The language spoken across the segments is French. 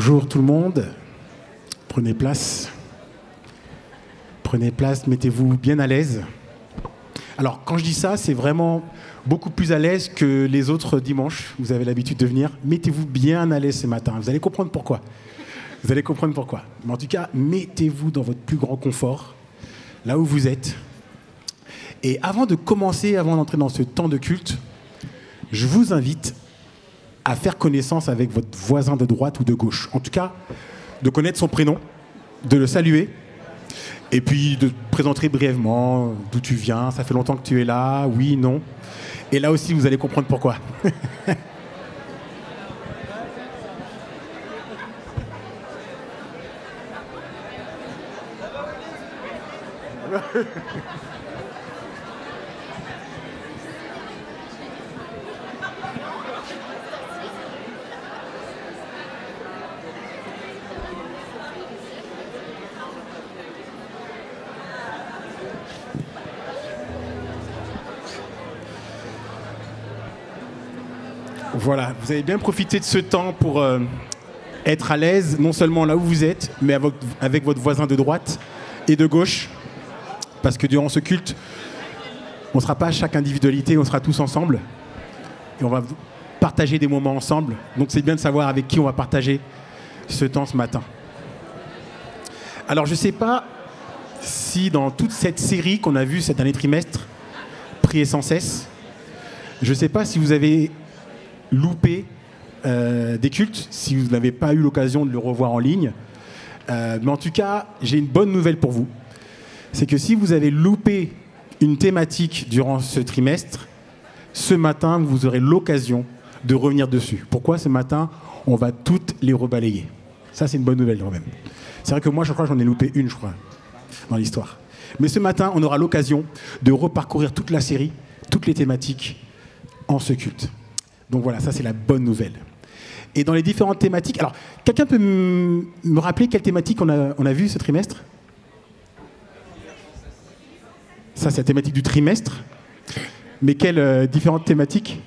Bonjour tout le monde. Prenez place. Prenez place, mettez-vous bien à l'aise. Alors, quand je dis ça, c'est vraiment beaucoup plus à l'aise que les autres dimanches. Vous avez l'habitude de venir. Mettez-vous bien à l'aise ce matin. Vous allez comprendre pourquoi. Vous allez comprendre pourquoi. Mais en tout cas, mettez-vous dans votre plus grand confort, là où vous êtes. Et avant de commencer, avant d'entrer dans ce temps de culte, je vous invite à faire connaissance avec votre voisin de droite ou de gauche. En tout cas, de connaître son prénom, de le saluer, et puis de te présenter brièvement d'où tu viens, ça fait longtemps que tu es là, oui, non. Et là aussi, vous allez comprendre pourquoi. Voilà, vous avez bien profité de ce temps pour être à l'aise, non seulement là où vous êtes, mais avec votre voisin de droite et de gauche. Parce que durant ce culte, on ne sera pas à chaque individualité, on sera tous ensemble. Et on va partager des moments ensemble. Donc c'est bien de savoir avec qui on va partager ce temps ce matin. Alors je ne sais pas si dans toute cette série qu'on a vue cet dernier trimestre, Prier sans cesse, je ne sais pas si vous avez loupé des cultes, si vous n'avez pas eu l'occasion de le revoir en ligne. Mais en tout cas, j'ai une bonne nouvelle pour vous. C'est que si vous avez loupé une thématique durant ce trimestre, ce matin, vous aurez l'occasion de revenir dessus. Pourquoi ce matin, on va toutes les rebalayer? Ça, c'est une bonne nouvelle quand même. C'est vrai que moi, je crois que j'en ai loupé une, je crois, dans l'histoire. Mais ce matin, on aura l'occasion de reparcourir toute la série, toutes les thématiques en ce culte. Donc voilà, ça c'est la bonne nouvelle. Et dans les différentes thématiques... Alors, quelqu'un peut me rappeler quelle thématique on a vu ce trimestre? Ça, c'est la thématique du trimestre. Mais quelles différentes thématiques?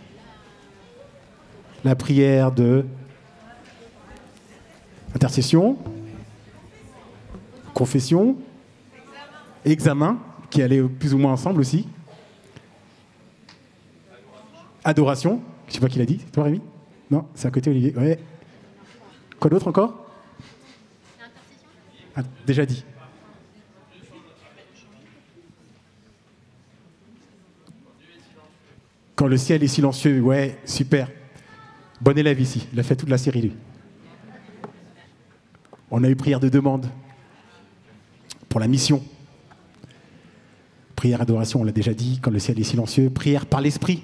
La prière de... intercession, confession, examen, qui allaient plus ou moins ensemble aussi. Adoration. Je sais pas qui l'a dit, c'est toi Rémi? Non, c'est à côté Olivier. Ouais. Quoi d'autre encore? Ah, déjà dit. Quand le ciel est silencieux, ouais, super. Bon élève ici, il a fait toute la série lui. On a eu prière de demande pour la mission. Prière, adoration, on l'a déjà dit, quand le ciel est silencieux. Prière par l'esprit.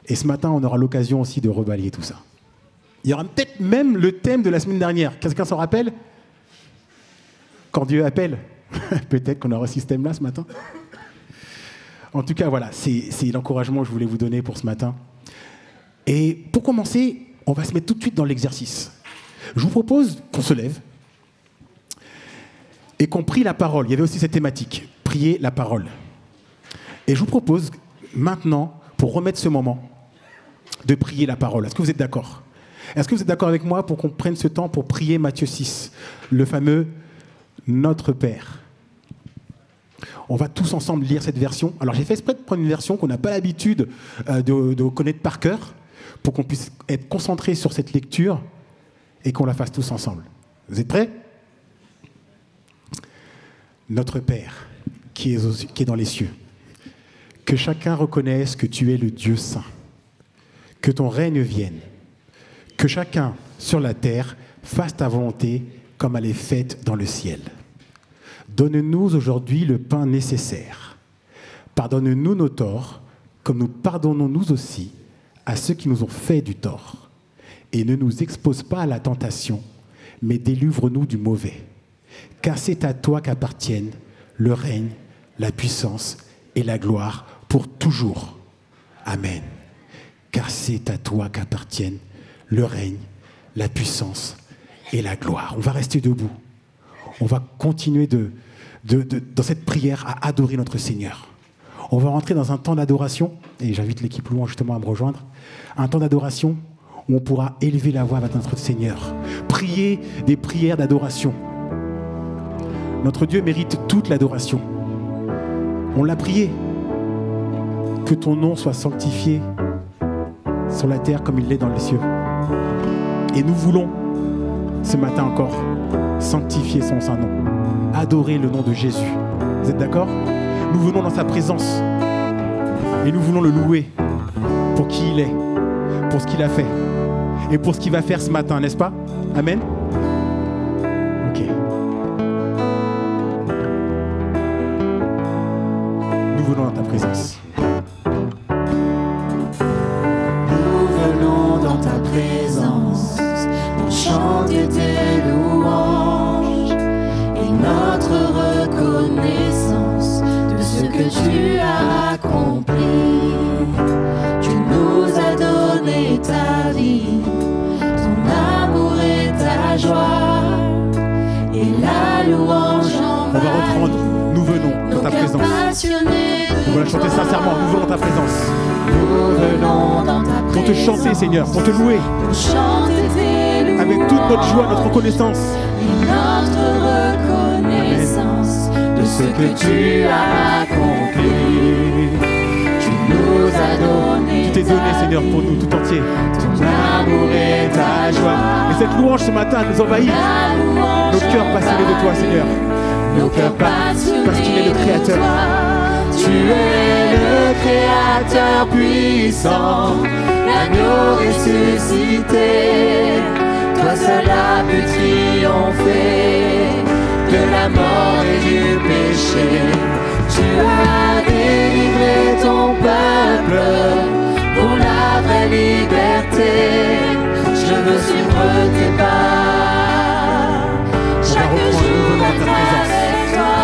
Et ce matin, on aura l'occasion aussi de rebalayer tout ça. Il y aura peut-être même le thème de la semaine dernière. Quelqu'un s'en rappelle? Quand Dieu appelle. Peut-être qu'on aura ce thème-là ce matin. En tout cas, voilà, c'est l'encouragement que je voulais vous donner pour ce matin. Et pour commencer, on va se mettre tout de suite dans l'exercice. Je vous propose qu'on se lève et qu'on prie la parole. Il y avait aussi cette thématique, prier la parole. Et je vous propose maintenant, pour remettre ce moment, de prier la parole. Est-ce que vous êtes d'accord? Est-ce que vous êtes d'accord avec moi pour qu'on prenne ce temps pour prier Matthieu 6, le fameux « Notre Père ». On va tous ensemble lire cette version. Alors j'ai fait exprès de prendre une version qu'on n'a pas l'habitude de connaître par cœur, pour qu'on puisse être concentré sur cette lecture et qu'on la fasse tous ensemble. Vous êtes prêts? Notre Père, qui est dans les cieux, que chacun reconnaisse que tu es le Dieu saint, que ton règne vienne, que chacun sur la terre fasse ta volonté comme elle est faite dans le ciel. Donne-nous aujourd'hui le pain nécessaire. Pardonne-nous nos torts, comme nous pardonnons nous aussi à ceux qui nous ont fait du tort. Et ne nous expose pas à la tentation, mais délivre-nous du mauvais. Car c'est à toi qu'appartiennent le règne, la puissance et la gloire pour toujours. Amen. Car c'est à toi qu'appartiennent le règne, la puissance et la gloire. On va rester debout. On va continuer dans cette prière à adorer notre Seigneur. On va rentrer dans un temps d'adoration, et j'invite l'équipe louange justement à me rejoindre. Un temps d'adoration où on pourra élever la voix avec notre Seigneur, prier des prières d'adoration. Notre Dieu mérite toute l'adoration. On l'a prié. Que ton nom soit sanctifié sur la terre comme il l'est dans les cieux. Et nous voulons, ce matin encore, sanctifier son saint nom. Adorer le nom de Jésus. Vous êtes d'accord? Nous venons dans sa présence et nous voulons le louer pour qui il est, pour ce qu'il a fait et pour ce qu'il va faire ce matin, n'est-ce pas? Amen. Ok. Nous venons dans ta présence. Nous venons dans ta présence pour chanter tes louanges et notre reconnaissance de ce que tu as accompli. Tu nous as donné ta vie, ton amour et ta joie, et la louange en On va reprendre. Nous venons dans ta présence. On va la chanter sincèrement. Nous venons dans ta présence. Nous venons dans ta présence Pour te chanter, Seigneur, pour te louer. pour chanter tes louanges Avec toute notre joie, notre reconnaissance. et notre reconnaissance de ce que tu as accompli. Tu nous as donné Tu t'es donné, Seigneur, pour nous tout entier. ton amour et ta joie. Et cette louange ce matin nous envahit. Nos cœurs passionnés de toi, Seigneur. Nos cœurs passionnés Parce qu'il est le Créateur. de toi. Tu es le Créateur puissant, l'agneau ressuscité. Toi seul as pu triompher de la mort et du péché. Tu as délivré ton peuple pour la vraie liberté. Je veux suivre tes pas. Chaque jour être avec toi.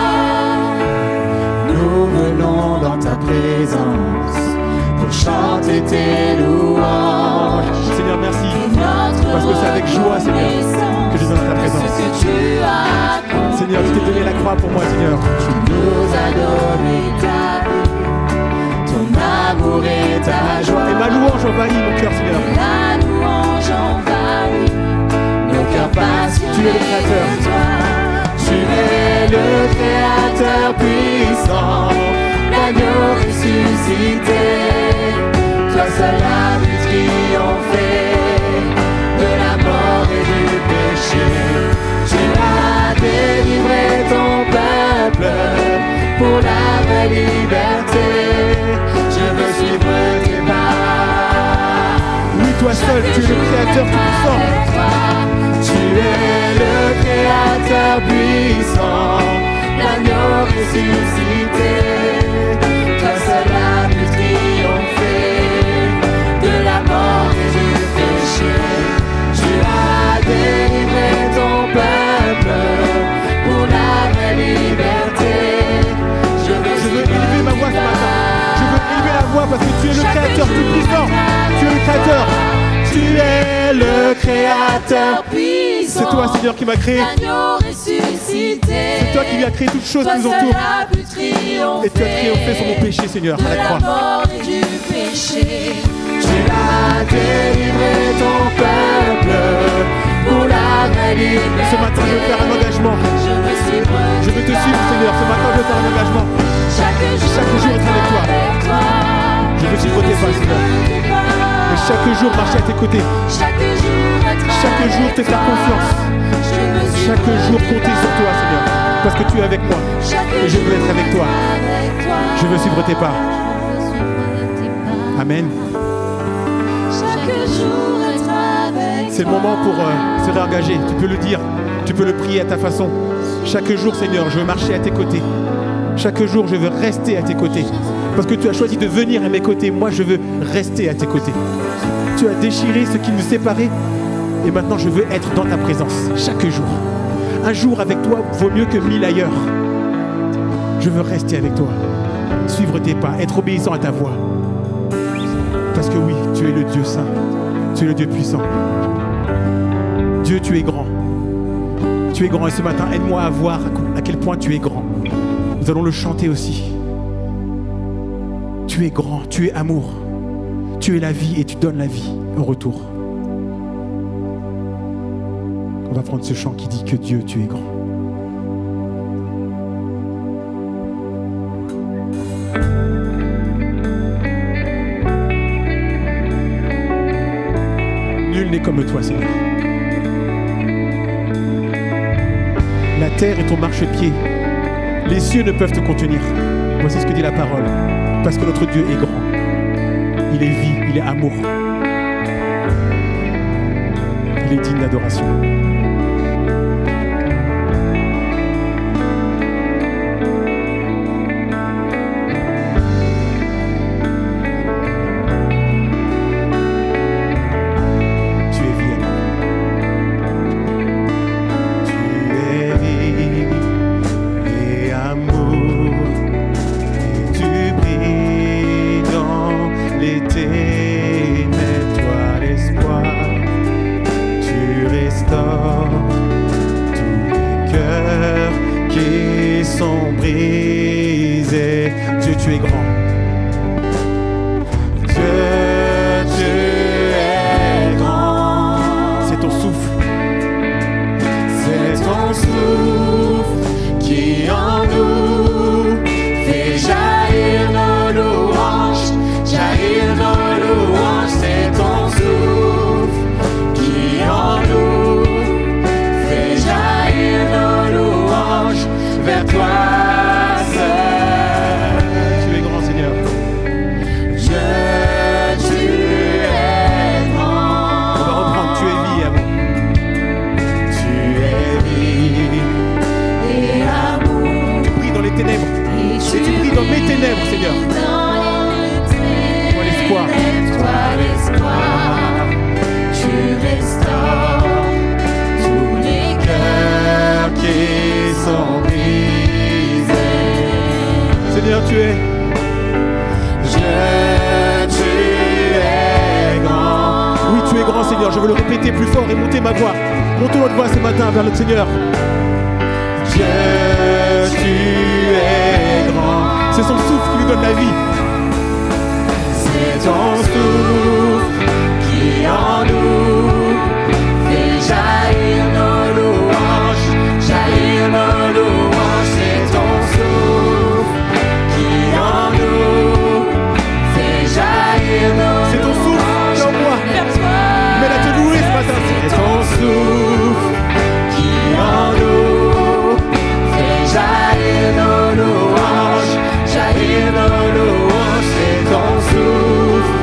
Nous venons dans ta présence pour chanter tes louanges. Seigneur, merci. Notre Parce que c'est avec joie, Seigneur, que je viens dans ta présence. ce que tu as accompli. Seigneur, tu t'es donné la croix pour moi, Seigneur. Tu nous as donné ta vie, ton amour et ta joie. Et ma louange envahit mon cœur, Seigneur. La louange envahit nos cœurs passionnés. Tu es le Créateur. de toi. Tu es le Créateur puissant, l'agneau ressuscité. Toi seul as pu triompher de la mort et du péché. Tu as délivré ton peuple pour la vraie liberté. Je veux suivre tes pas. Oui, toi seul, tu es le Créateur tout-puissant. Tu es le Créateur puissant, l'agneau ressuscité. Toi seul as pu triompher de la mort et du péché. Tu as délivré ton peuple pour la vraie liberté. Je veux élever ma voix ce matin. Je veux élever la voix parce que tu es le Créateur tout-puissant. Tu es le Créateur. Tu es le Créateur. C'est toi, Seigneur, qui m'a créé. C'est toi qui lui as créé toutes choses qui nous entourent. Et tu as triomphé sur mon péché, Seigneur, à la croix. Tu as délivré ton peuple pour la vraie liberté. Ce matin, je veux faire un engagement. Je veux te suivre, Seigneur. Ce matin, je veux faire un engagement. Chaque jour être avec toi. Je veux suivre tes pas, Seigneur. Et chaque jour, marcher à tes côtés. Chaque jour, te faire confiance. Chaque jour, compter sur toi, Seigneur. Parce que tu es avec moi. Et je veux être avec toi. Je veux suivre tes pas. Amen. C'est le moment pour se réengager. Tu peux le dire. Tu peux le prier à ta façon. Chaque jour, Seigneur, je veux marcher à tes côtés. Chaque jour, je veux rester à tes côtés. Parce que tu as choisi de venir à mes côtés. Moi, je veux rester à tes côtés. Tu as déchiré ce qui nous séparait. Et maintenant, je veux être dans ta présence. Chaque jour. Un jour avec toi vaut mieux que 1000 ailleurs. Je veux rester avec toi. Suivre tes pas. Être obéissant à ta voix. Parce que oui, tu es le Dieu saint. Tu es le Dieu puissant. Dieu, tu es grand. Tu es grand. Et ce matin, aide-moi à voir à quel point tu es grand. Nous allons le chanter aussi. Tu es grand, tu es amour. Tu es la vie et tu donnes la vie en retour. On va prendre ce chant qui dit que Dieu, tu es grand. Nul n'est comme toi, Seigneur. La terre est ton marchepied. Les cieux ne peuvent te contenir. Voici ce que dit la parole. Parce que notre Dieu est grand. Il est vie, il est amour. Il est digne d'adoration. Seigneur, Dieu, tu es grand. C'est son souffle qui lui donne la vie. C'est ton souffle qui en nous fait jaillir nos louanges, jaillir nos louanges. C'est ton souffle qui en nous fait jaillir nos louanges. C'est ton souffle qui en moi. Mais là te louer ce matin. C'est ton souffle en nous, fais jaillir nos louanges, jaillir nos louanges. C'est ton souffle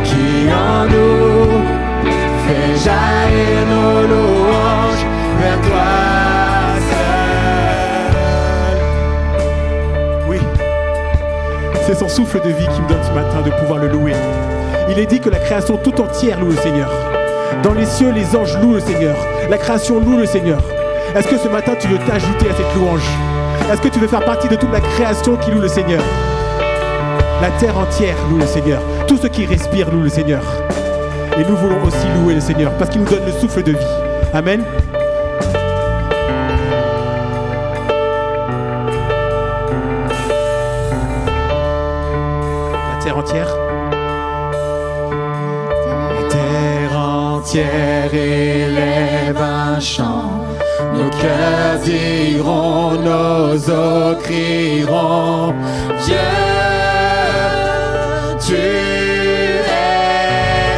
qui en nous fait jaillir nos louanges vers toi seul. Oui, c'est son souffle de vie qui me donne ce matin de pouvoir le louer. Il est dit que la création tout entière loue le Seigneur. Dans les cieux, les anges louent le Seigneur. La création loue le Seigneur. Est-ce que ce matin, tu veux t'ajouter à cette louange? Est-ce que tu veux faire partie de toute la création qui loue le Seigneur? La terre entière loue le Seigneur. Tout ce qui respire loue le Seigneur. Et nous voulons aussi louer le Seigneur parce qu'il nous donne le souffle de vie. Amen. La terre entière. La terre entière élève un chant. Nos cœurs diront, nos os crieront, Dieu, tu es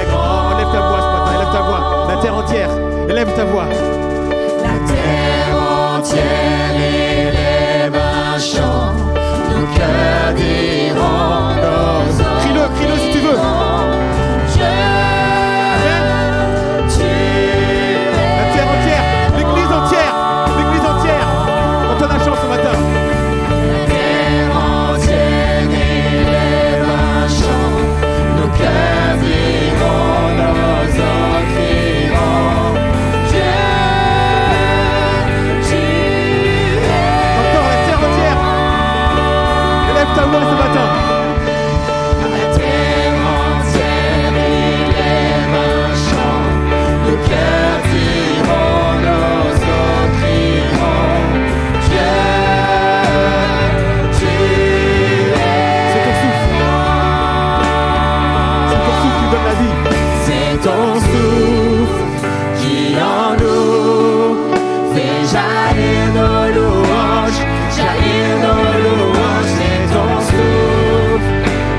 grand. Lève ta voix ce matin, lève ta voix. La terre entière, élève ta voix. La terre entière élève un chant. Nos cœurs diront, nos os. Crie-le si tu veux. Ce matin. La terre entière élève un chant, nos cœurs diront, nos os crieront, Dieu. jaillir nos louanges, jaillir nos louanges, c'est ton souffle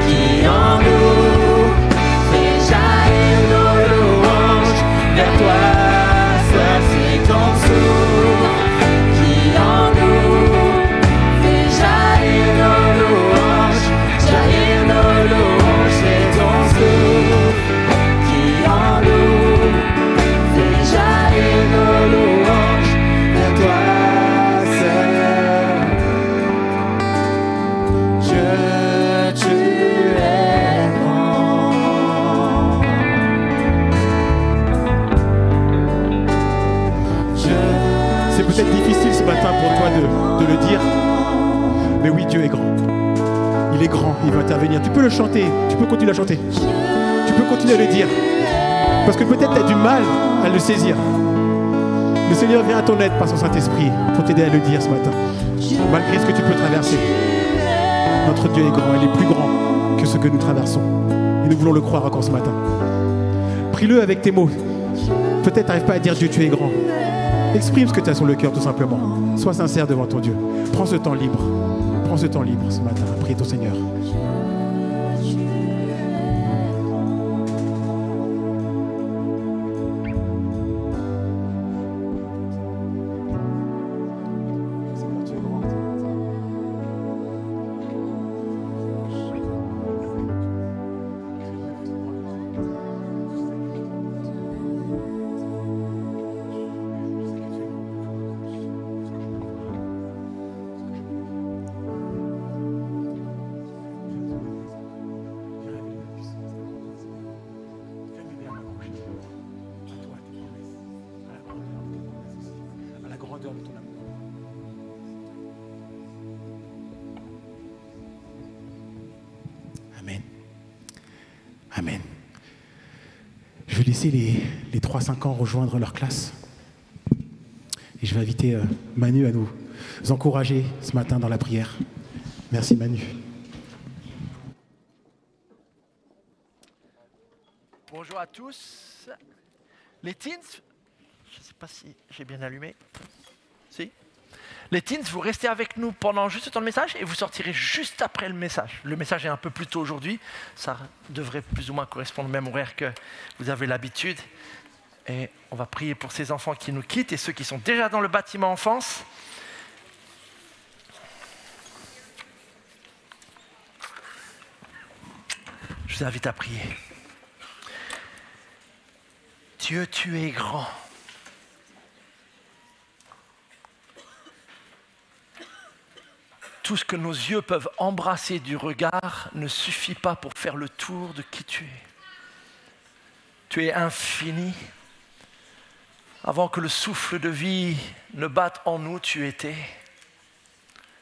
qui en nous fait jaillir nos louanges vers toi. Seul c'est ton souffle qui en nous fait jaillir nos louanges, jaillir nos louanges, c'est ton souffle qui en nous fait jaillir nos louanges vers toi seul. Dieu, tu es grand. C'est peut-être difficile ce matin pour toi de le dire, mais oui, Dieu est grand. Il est grand, il va intervenir. Tu peux le chanter, tu peux continuer à chanter. Tu peux continuer à le dire. Parce que peut-être tu as du mal à le saisir. Le Seigneur vient à ton aide par son Saint-Esprit pour t'aider à le dire ce matin. Malgré ce que tu peux traverser. Notre Dieu est grand, il est plus grand que ce que nous traversons. Et nous voulons le croire encore ce matin. Prie-le avec tes mots. Peut-être tu n'arrives pas à dire Dieu, tu es grand. Exprime ce que tu as sur le cœur tout simplement. Sois sincère devant ton Dieu. Prends ce temps libre. Prends ce temps libre ce matin à prier ton Seigneur. Amen. Amen. Je vais laisser les 3-5 ans rejoindre leur classe. Et je vais inviter Manu à nous encourager ce matin dans la prière. Merci Manu. Bonjour à tous. Les teens, je ne sais pas si j'ai bien allumé. Si. Les teens, vous restez avec nous pendant juste le temps de message et vous sortirez juste après le message. Le message est un peu plus tôt aujourd'hui. Ça devrait plus ou moins correspondre au même horaire que vous avez l'habitude. Et on va prier pour ces enfants qui nous quittent et ceux qui sont déjà dans le bâtiment enfance. Je vous invite à prier. Dieu, tu es grand. Tout ce que nos yeux peuvent embrasser du regard ne suffit pas pour faire le tour de qui tu es. Tu es infini. Avant que le souffle de vie ne batte en nous, tu étais.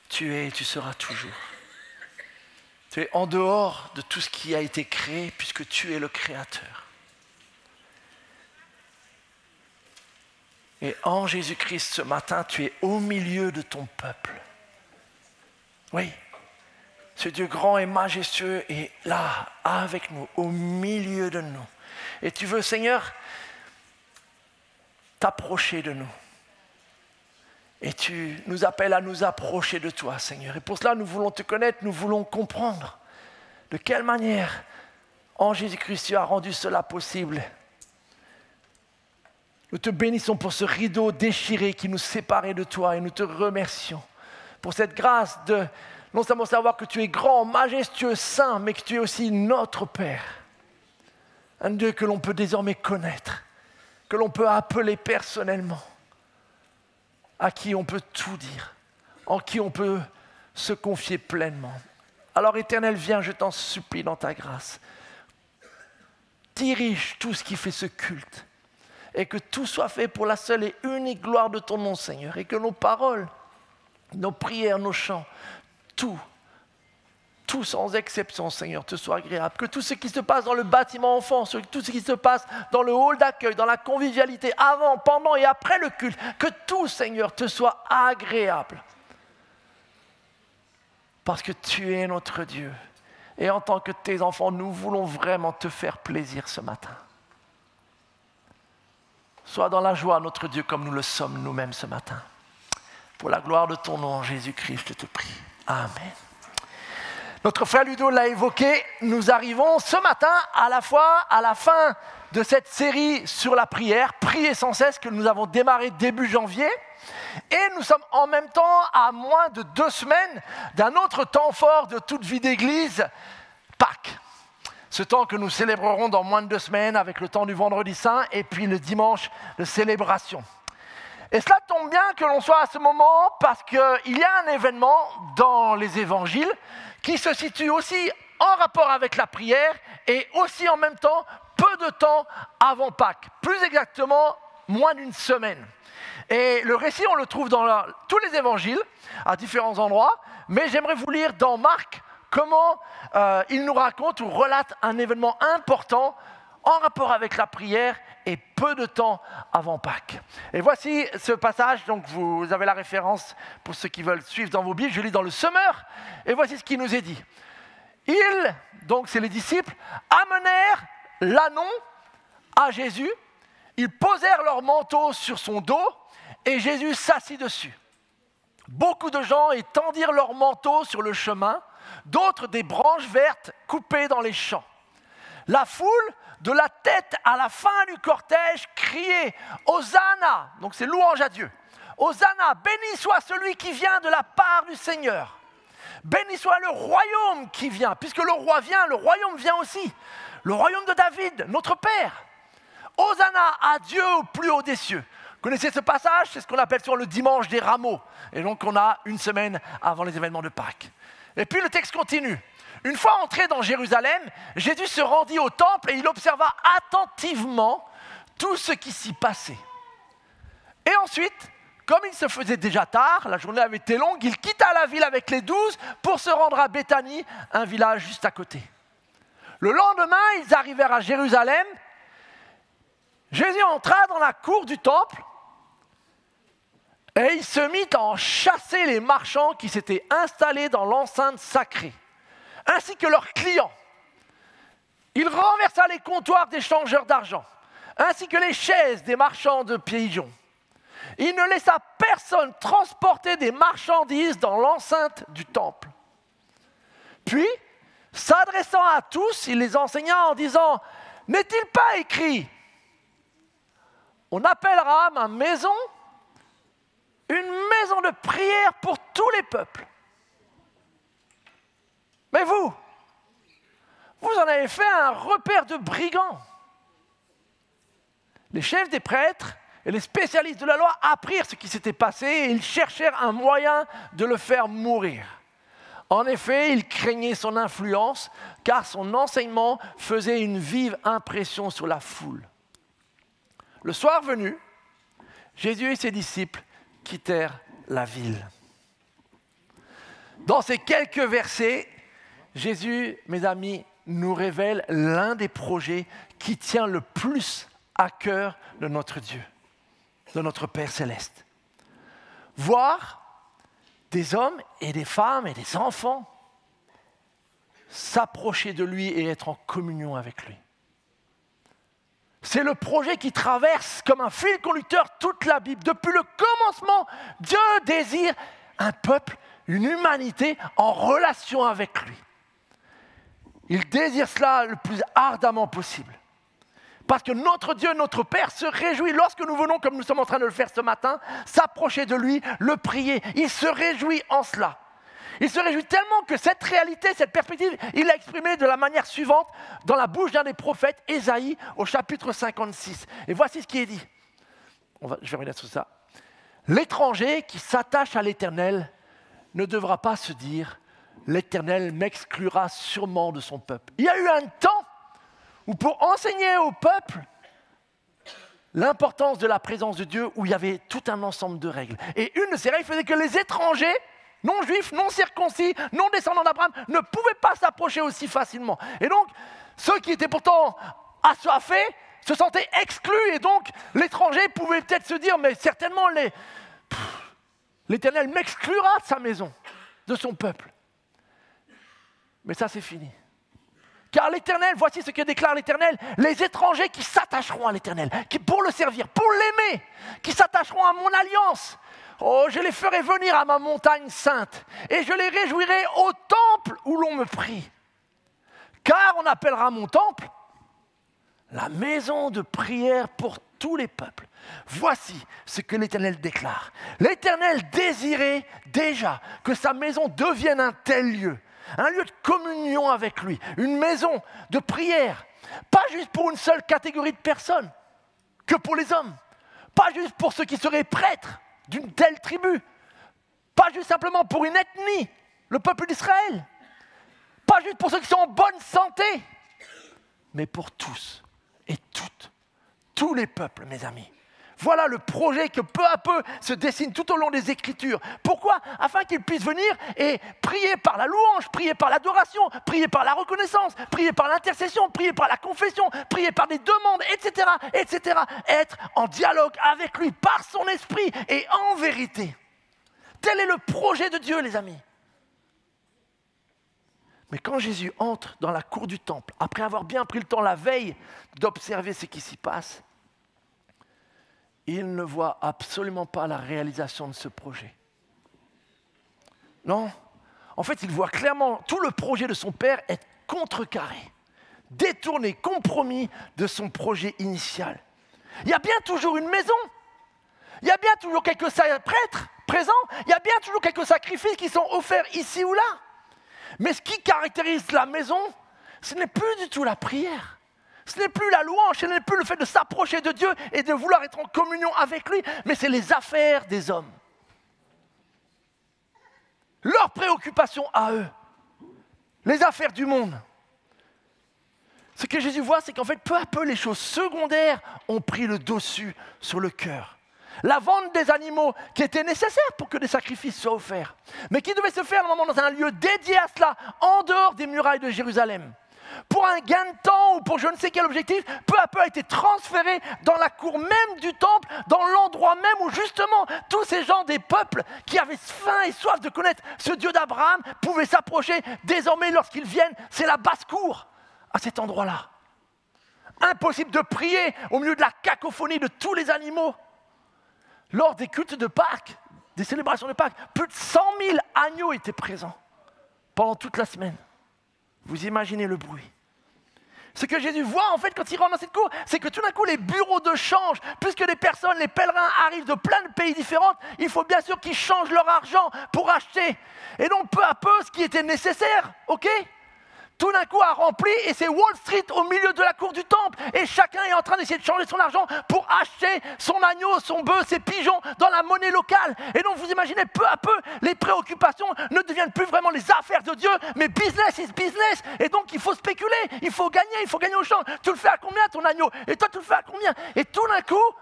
Tu es et tu seras toujours. Tu es en dehors de tout ce qui a été créé puisque tu es le Créateur. Et en Jésus-Christ ce matin, tu es au milieu de ton peuple. Oui, ce Dieu grand et majestueux est là, avec nous, au milieu de nous. Et tu veux, Seigneur, t'approcher de nous. Et tu nous appelles à nous approcher de toi, Seigneur. Et pour cela, nous voulons te connaître, nous voulons comprendre de quelle manière, en Jésus-Christ, tu as rendu cela possible. Nous te bénissons pour ce rideau déchiré qui nous séparait de toi et nous te remercions pour cette grâce de non seulement savoir que tu es grand, majestueux, saint, mais que tu es aussi notre Père. Un Dieu que l'on peut désormais connaître, que l'on peut appeler personnellement, à qui on peut tout dire, en qui on peut se confier pleinement. Alors Éternel, viens, je t'en supplie dans ta grâce. Dirige tout ce qui fait ce culte et que tout soit fait pour la seule et unique gloire de ton nom, Seigneur, et que nos paroles, nos prières, nos chants, tout sans exception, Seigneur, te soit agréable. Que tout ce qui se passe dans le bâtiment enfant, tout ce qui se passe dans le hall d'accueil, dans la convivialité, avant, pendant et après le culte, que tout, Seigneur, te soit agréable. Parce que tu es notre Dieu. Et en tant que tes enfants, nous voulons vraiment te faire plaisir ce matin. Sois dans la joie, notre Dieu, comme nous le sommes nous-mêmes ce matin. Pour la gloire de ton nom, Jésus-Christ, je te prie. Amen. Notre frère Ludo l'a évoqué, nous arrivons ce matin à la fin de cette série sur la prière, Prier sans cesse, que nous avons démarré début janvier. Et nous sommes en même temps à moins de 2 semaines d'un autre temps fort de toute vie d'église, Pâques. Ce temps que nous célébrerons dans moins de 2 semaines avec le temps du vendredi saint et puis le dimanche de célébration. Et cela tombe bien que l'on soit à ce moment parce qu'il y a un événement dans les évangiles qui se situe aussi en rapport avec la prière et aussi en même temps peu de temps avant Pâques, plus exactement moins d'1 semaine. Et le récit, on le trouve dans tous les évangiles, à différents endroits, mais j'aimerais vous lire dans Marc comment il nous raconte ou relate un événement important en rapport avec la prière et peu de temps avant Pâques. Et voici ce passage, donc vous avez la référence pour ceux qui veulent suivre dans vos Bibles, je lis dans le Semeur, et voici ce qui nous est dit. Ils, donc c'est les disciples, amenèrent l'ânon à Jésus, ils posèrent leur manteau sur son dos, et Jésus s'assit dessus. Beaucoup de gens étendirent leurs manteaux sur le chemin, d'autres des branches vertes coupées dans les champs. La foule, de la tête à la fin du cortège, criait « Hosanna !» Donc c'est louange à Dieu. « Hosanna ! Béni soit celui qui vient de la part du Seigneur. Béni soit le royaume qui vient. » Puisque le roi vient, le royaume vient aussi. Le royaume de David, notre Père. « Hosanna à Dieu au plus haut des cieux. » Vous connaissez ce passage? C'est ce qu'on appelle souvent le dimanche des rameaux. Et donc on a 1 semaine avant les événements de Pâques. Et puis le texte continue. Une fois entré dans Jérusalem, Jésus se rendit au temple et il observa attentivement tout ce qui s'y passait. Et ensuite, comme il se faisait déjà tard, la journée avait été longue, il quitta la ville avec les 12 pour se rendre à Béthanie, un village juste à côté. Le lendemain, ils arrivèrent à Jérusalem. Jésus entra dans la cour du temple et il se mit à en chasser les marchands qui s'étaient installés dans l'enceinte sacrée, ainsi que leurs clients. Il renversa les comptoirs des changeurs d'argent, ainsi que les chaises des marchands de pigeons. Il ne laissa personne transporter des marchandises dans l'enceinte du temple. Puis, s'adressant à tous, il les enseigna en disant « N'est-il pas écrit ? On appellera ma maison une maison de prière pour tous les peuples. » Mais vous en avez fait un repère de brigands. Les chefs des prêtres et les spécialistes de la loi apprirent ce qui s'était passé et ils cherchèrent un moyen de le faire mourir. En effet, ils craignaient son influence car son enseignement faisait une vive impression sur la foule. Le soir venu, Jésus et ses disciples quittèrent la ville. Dans ces quelques versets, Jésus, mes amis, nous révèle l'un des projets qui tient le plus à cœur de notre Dieu, de notre Père céleste. Voir des hommes et des femmes et des enfants s'approcher de lui et être en communion avec lui. C'est le projet qui traverse comme un fil conducteur toute la Bible. Depuis le commencement, Dieu désire un peuple, une humanité en relation avec lui. Il désire cela le plus ardemment possible. Parce que notre Dieu, notre Père se réjouit lorsque nous venons, comme nous sommes en train de le faire ce matin, s'approcher de lui, le prier. Il se réjouit en cela. Il se réjouit tellement que cette réalité, cette perspective, il l'a exprimée de la manière suivante dans la bouche d'un des prophètes, Ésaïe, au chapitre 56. Et voici ce qui est dit. Je vais revenir sur ça. L'étranger qui s'attache à l'Éternel ne devra pas se dire « L'Éternel m'exclura sûrement de son peuple ». Il y a eu un temps où pour enseigner au peuple l'importance de la présence de Dieu, où il y avait tout un ensemble de règles. Et une de ces règles faisait que les étrangers, non-juifs, non-circoncis, non-descendants d'Abraham, ne pouvaient pas s'approcher aussi facilement. Et donc, ceux qui étaient pourtant assoiffés se sentaient exclus. Et donc, l'étranger pouvait peut-être se dire, mais certainement, l'Éternel m'exclura de sa maison, de son peuple. Mais ça, c'est fini. Car l'Éternel, voici ce que déclare l'Éternel, les étrangers qui s'attacheront à l'Éternel, qui pour le servir, pour l'aimer, qui s'attacheront à mon alliance, Oh, je les ferai venir à ma montagne sainte et je les réjouirai au temple où l'on me prie. Car on appellera mon temple la maison de prière pour tous les peuples. Voici ce que l'Éternel déclare. L'Éternel désirait déjà que sa maison devienne un tel lieu, un lieu de communion avec lui, une maison de prière, pas juste pour une seule catégorie de personnes, que pour les hommes, pas juste pour ceux qui seraient prêtres d'une telle tribu, pas juste simplement pour une ethnie, le peuple d'Israël, pas juste pour ceux qui sont en bonne santé, mais pour tous et toutes, tous les peuples, mes amis. Voilà le projet que peu à peu se dessine tout au long des Écritures. Pourquoi ? Afin qu'ils puissent venir et prier par la louange, prier par l'adoration, prier par la reconnaissance, prier par l'intercession, prier par la confession, prier par des demandes, etc., etc. Être en dialogue avec lui par son esprit et en vérité. Tel est le projet de Dieu, les amis. Mais quand Jésus entre dans la cour du temple, après avoir bien pris le temps la veille d'observer ce qui s'y passe, il ne voit absolument pas la réalisation de ce projet. Non, en fait, il voit clairement tout le projet de son père être contrecarré, détourné, compromis de son projet initial. Il y a bien toujours une maison, il y a bien toujours quelques prêtres présents, il y a bien toujours quelques sacrifices qui sont offerts ici ou là. Mais ce qui caractérise la maison, ce n'est plus du tout la prière. Ce n'est plus la louange, ce n'est plus le fait de s'approcher de Dieu et de vouloir être en communion avec lui, mais c'est les affaires des hommes. Leurs préoccupations à eux, les affaires du monde. Ce que Jésus voit, c'est qu'en fait, peu à peu, les choses secondaires ont pris le dessus sur le cœur. La vente des animaux qui était nécessaire pour que des sacrifices soient offerts, mais qui devait se faire normalement dans un lieu dédié à cela, en dehors des murailles de Jérusalem. Pour un gain de temps ou pour je ne sais quel objectif, peu à peu a été transféré dans la cour même du temple, dans l'endroit même où justement tous ces gens des peuples qui avaient faim et soif de connaître ce Dieu d'Abraham pouvaient s'approcher. Désormais, lorsqu'ils viennent, c'est la basse-cour à cet endroit-là. Impossible de prier au milieu de la cacophonie de tous les animaux. Lors des cultes de Pâques, des célébrations de Pâques, plus de 100 000 agneaux étaient présents pendant toute la semaine. Vous imaginez le bruit. Ce que Jésus voit en fait quand il rentre dans cette cour, c'est que tout d'un coup les bureaux de change, puisque les personnes, les pèlerins arrivent de plein de pays différents, il faut bien sûr qu'ils changent leur argent pour acheter. Et donc peu à peu, ce qui était nécessaire, ok ? Tout d'un coup a rempli et c'est Wall Street au milieu de la cour du temple. Et chacun est en train d'essayer de changer son argent pour acheter son agneau, son bœuf, ses pigeons dans la monnaie locale. Et donc vous imaginez, peu à peu, les préoccupations ne deviennent plus vraiment les affaires de Dieu, mais business is business. Et donc il faut spéculer, il faut gagner au champ. Tu le fais à combien ton agneau ? Et toi tu le fais à combien ? Et tout d'un coup,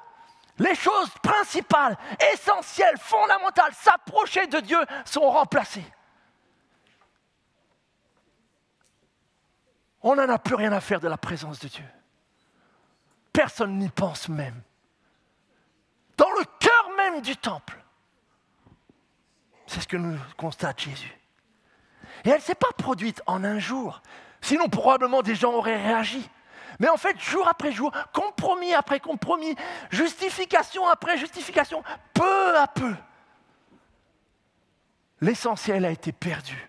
les choses principales, essentielles, fondamentales, s'approcher de Dieu sont remplacées. On n'en a plus rien à faire de la présence de Dieu. Personne n'y pense même. Dans le cœur même du temple. C'est ce que nous constate Jésus. Et elle ne s'est pas produite en un jour. Sinon, probablement, des gens auraient réagi. Mais en fait, jour après jour, compromis après compromis, justification après justification, peu à peu, l'essentiel a été perdu.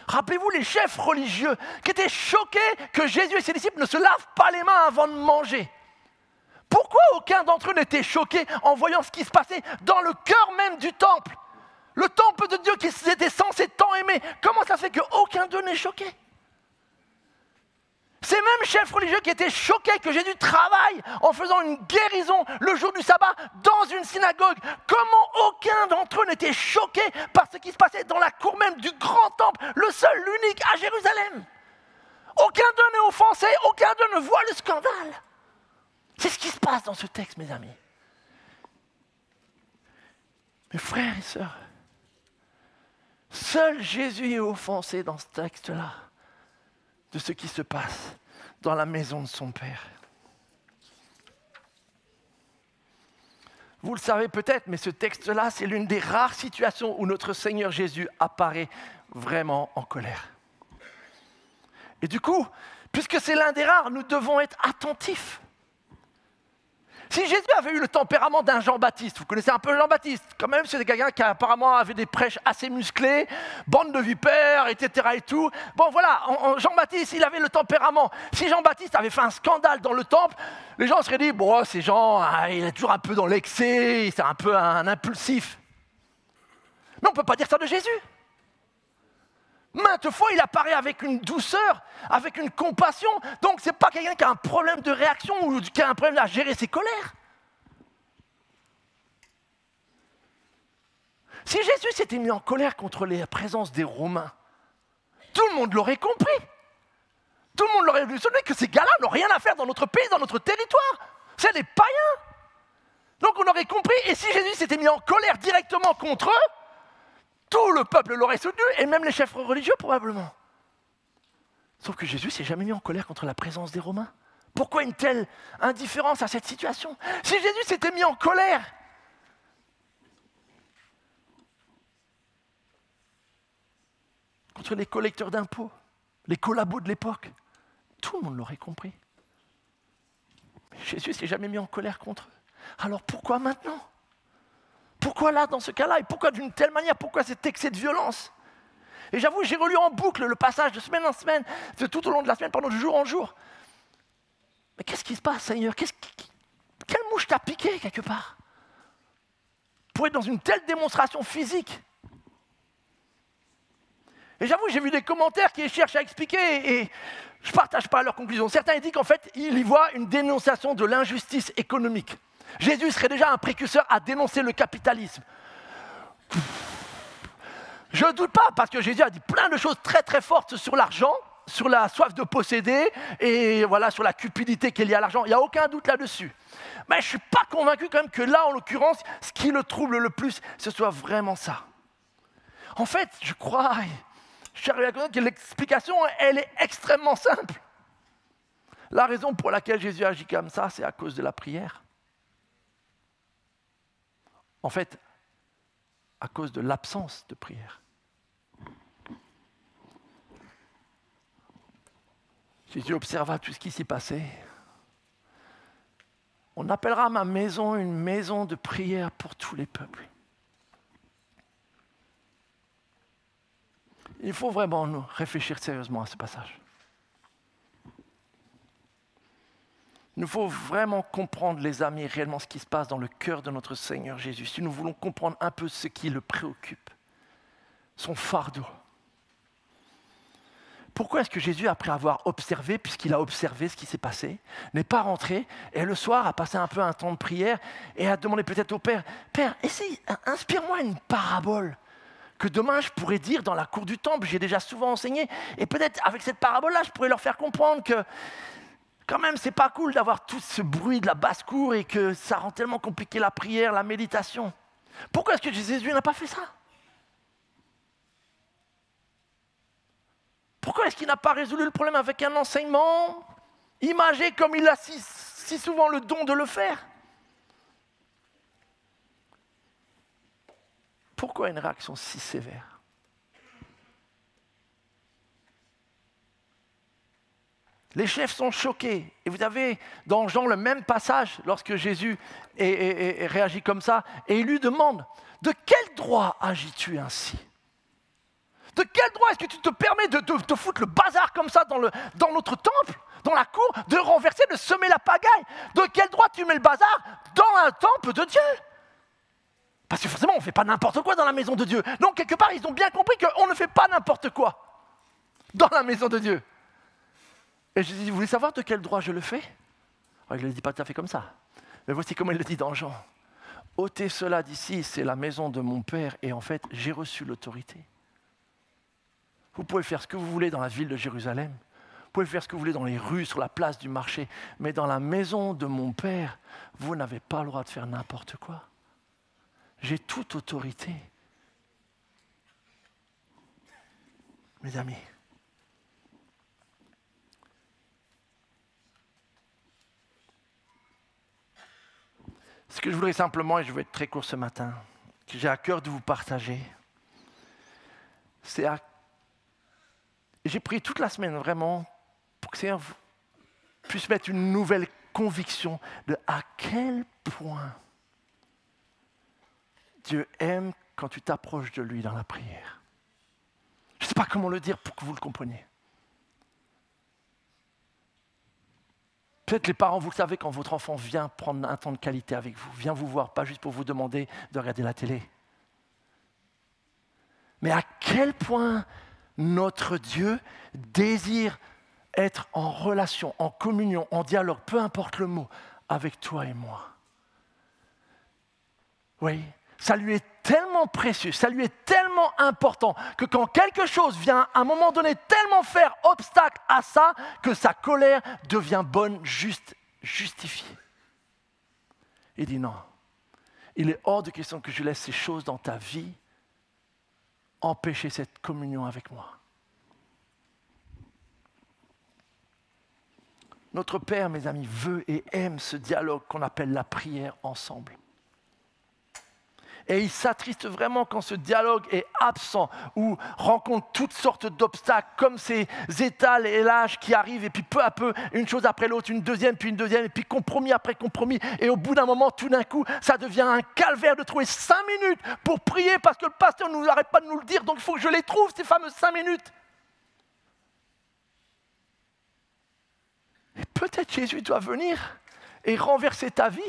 Rappelez-vous les chefs religieux qui étaient choqués que Jésus et ses disciples ne se lavent pas les mains avant de manger. Pourquoi aucun d'entre eux n'était choqué en voyant ce qui se passait dans le cœur même du temple ? Le temple de Dieu qui était censé tant aimer. Comment ça se fait qu'aucun d'eux n'est choqué ? Ces mêmes chefs religieux qui étaient choqués que Jésus travaille en faisant une guérison le jour du sabbat dans une synagogue. Comment aucun d'entre eux n'était choqué par ce qui se passait dans la cour même du grand temple, le seul, l'unique à Jérusalem ? Aucun d'eux n'est offensé, aucun d'eux ne voit le scandale. C'est ce qui se passe dans ce texte, mes amis. Mes frères et sœurs, seul Jésus est offensé dans ce texte-là de ce qui se passe dans la maison de son Père. Vous le savez peut-être, mais ce texte-là, c'est l'une des rares situations où notre Seigneur Jésus apparaît vraiment en colère. Et du coup, puisque c'est l'un des rares, nous devons être attentifs. Si Jésus avait eu le tempérament d'un Jean-Baptiste, vous connaissez un peu Jean-Baptiste, quand même c'est quelqu'un qui apparemment avait des prêches assez musclés, bande de vipères, etc. et tout. Bon voilà, Jean-Baptiste, il avait le tempérament. Si Jean-Baptiste avait fait un scandale dans le temple, les gens se seraient dit, bon, c'est Jean, il est toujours un peu dans l'excès, c'est un peu un impulsif. Mais on ne peut pas dire ça de Jésus. Maintes fois, il apparaît avec une douceur, avec une compassion. Donc, ce n'est pas quelqu'un qui a un problème de réaction ou qui a un problème à gérer ses colères. Si Jésus s'était mis en colère contre la présence des Romains, tout le monde l'aurait compris. Tout le monde l'aurait vu que ces gars-là n'ont rien à faire dans notre pays, dans notre territoire. C'est des païens. Donc, on aurait compris. Et si Jésus s'était mis en colère directement contre eux, tout le peuple l'aurait soutenu, et même les chefs religieux probablement. Sauf que Jésus ne s'est jamais mis en colère contre la présence des Romains. Pourquoi une telle indifférence à cette situation? Si Jésus s'était mis en colère contre les collecteurs d'impôts, les collabos de l'époque, tout le monde l'aurait compris. Mais Jésus ne s'est jamais mis en colère contre eux. Alors pourquoi maintenant? Pourquoi là, dans ce cas-là? Et pourquoi d'une telle manière? Pourquoi cet excès de violence? Et j'avoue, j'ai relu en boucle le passage de semaine en semaine, tout au long de la semaine, pendant de jour en jour. Mais qu'est-ce qui se passe, Seigneur? Quelle mouche t'a piqué, quelque part? Pour être dans une telle démonstration physique. Et j'avoue, j'ai vu des commentaires qui cherchent à expliquer, et je ne partage pas leurs conclusions. Certains disent qu'en fait, ils y voient une dénonciation de l'injustice économique. Jésus serait déjà un précurseur à dénoncer le capitalisme. Je ne doute pas, parce que Jésus a dit plein de choses très très fortes sur l'argent, sur la soif de posséder, et voilà, sur la cupidité qu'il y a à l'argent. Il n'y a aucun doute là-dessus. Mais je ne suis pas convaincu quand même que là, en l'occurrence, ce qui le trouble le plus, ce soit vraiment ça. En fait, je crois, j'arrive à connaître que l'explication, elle est extrêmement simple. La raison pour laquelle Jésus agit comme ça, c'est à cause de la prière. En fait, à cause de l'absence de prière. Jésus observa tout ce qui s'y passait. On appellera ma maison une maison de prière pour tous les peuples. Il faut vraiment nous réfléchir sérieusement à ce passage. Il nous faut vraiment comprendre, les amis, réellement ce qui se passe dans le cœur de notre Seigneur Jésus. Si nous voulons comprendre un peu ce qui le préoccupe, son fardeau. Pourquoi est-ce que Jésus, après avoir observé, puisqu'il a observé ce qui s'est passé, n'est pas rentré et le soir a passé un peu un temps de prière et a demandé peut-être au Père, « Père, essaye, inspire-moi une parabole que demain je pourrais dire dans la cour du temple, j'ai déjà souvent enseigné, et peut-être avec cette parabole-là, je pourrais leur faire comprendre que quand même, c'est pas cool d'avoir tout ce bruit de la basse-cour et que ça rend tellement compliqué la prière, la méditation. Pourquoi est-ce que Jésus n'a pas fait ça? Pourquoi est-ce qu'il n'a pas résolu le problème avec un enseignement imagé comme il a si souvent le don de le faire? Pourquoi une réaction si sévère? Les chefs sont choqués. Et vous avez dans Jean le même passage, lorsque Jésus réagit comme ça, et il lui demande, de quel droit agis-tu ainsi? De quel droit est-ce que tu te permets de foutre le bazar comme ça dans notre temple, dans la cour, de renverser, de semer la pagaille? De quel droit tu mets le bazar dans un temple de Dieu? Parce que forcément, on ne fait pas n'importe quoi dans la maison de Dieu. Donc, quelque part, ils ont bien compris qu'on ne fait pas n'importe quoi dans la maison de Dieu. Et je dis, vous voulez savoir de quel droit je le fais? Alors, il ne le dit pas tout à fait comme ça. Mais voici comment il le dit dans Jean. Ôtez cela d'ici, c'est la maison de mon Père, et en fait, j'ai reçu l'autorité. Vous pouvez faire ce que vous voulez dans la ville de Jérusalem. Vous pouvez faire ce que vous voulez dans les rues, sur la place du marché. Mais dans la maison de mon Père, vous n'avez pas le droit de faire n'importe quoi. J'ai toute autorité. Mes amis, ce que je voudrais simplement, et je vais être très court ce matin, que j'ai à cœur de vous partager, c'est j'ai prié toute la semaine vraiment pour que le Seigneur puisse mettre une nouvelle conviction de à quel point Dieu aime quand tu t'approches de lui dans la prière. Je ne sais pas comment le dire pour que vous le compreniez. Peut-être les parents, vous le savez, quand votre enfant vient prendre un temps de qualité avec vous, vient vous voir, pas juste pour vous demander de regarder la télé. Mais à quel point notre Dieu désire être en relation, en communion, en dialogue, peu importe le mot, avec toi et moi. Oui, ça lui est tellement précieux, ça lui est tellement important que quand quelque chose vient à un moment donné tellement faire obstacle à ça, que sa colère devient bonne, justifiée. Il dit non, il est hors de question que je laisse ces choses dans ta vie empêcher cette communion avec moi. Notre Père, mes amis, veut et aime ce dialogue qu'on appelle la prière ensemble. Et il s'attriste vraiment quand ce dialogue est absent ou rencontre toutes sortes d'obstacles, comme ces étals et l'âge qui arrivent, et puis peu à peu, une chose après l'autre, une deuxième, et puis compromis après compromis. Et au bout d'un moment, tout d'un coup, ça devient un calvaire de trouver 5 minutes pour prier parce que le pasteur ne nous arrête pas de nous le dire, donc il faut que je les trouve, ces fameuses 5 minutes. Et peut-être Jésus doit venir et renverser ta vie.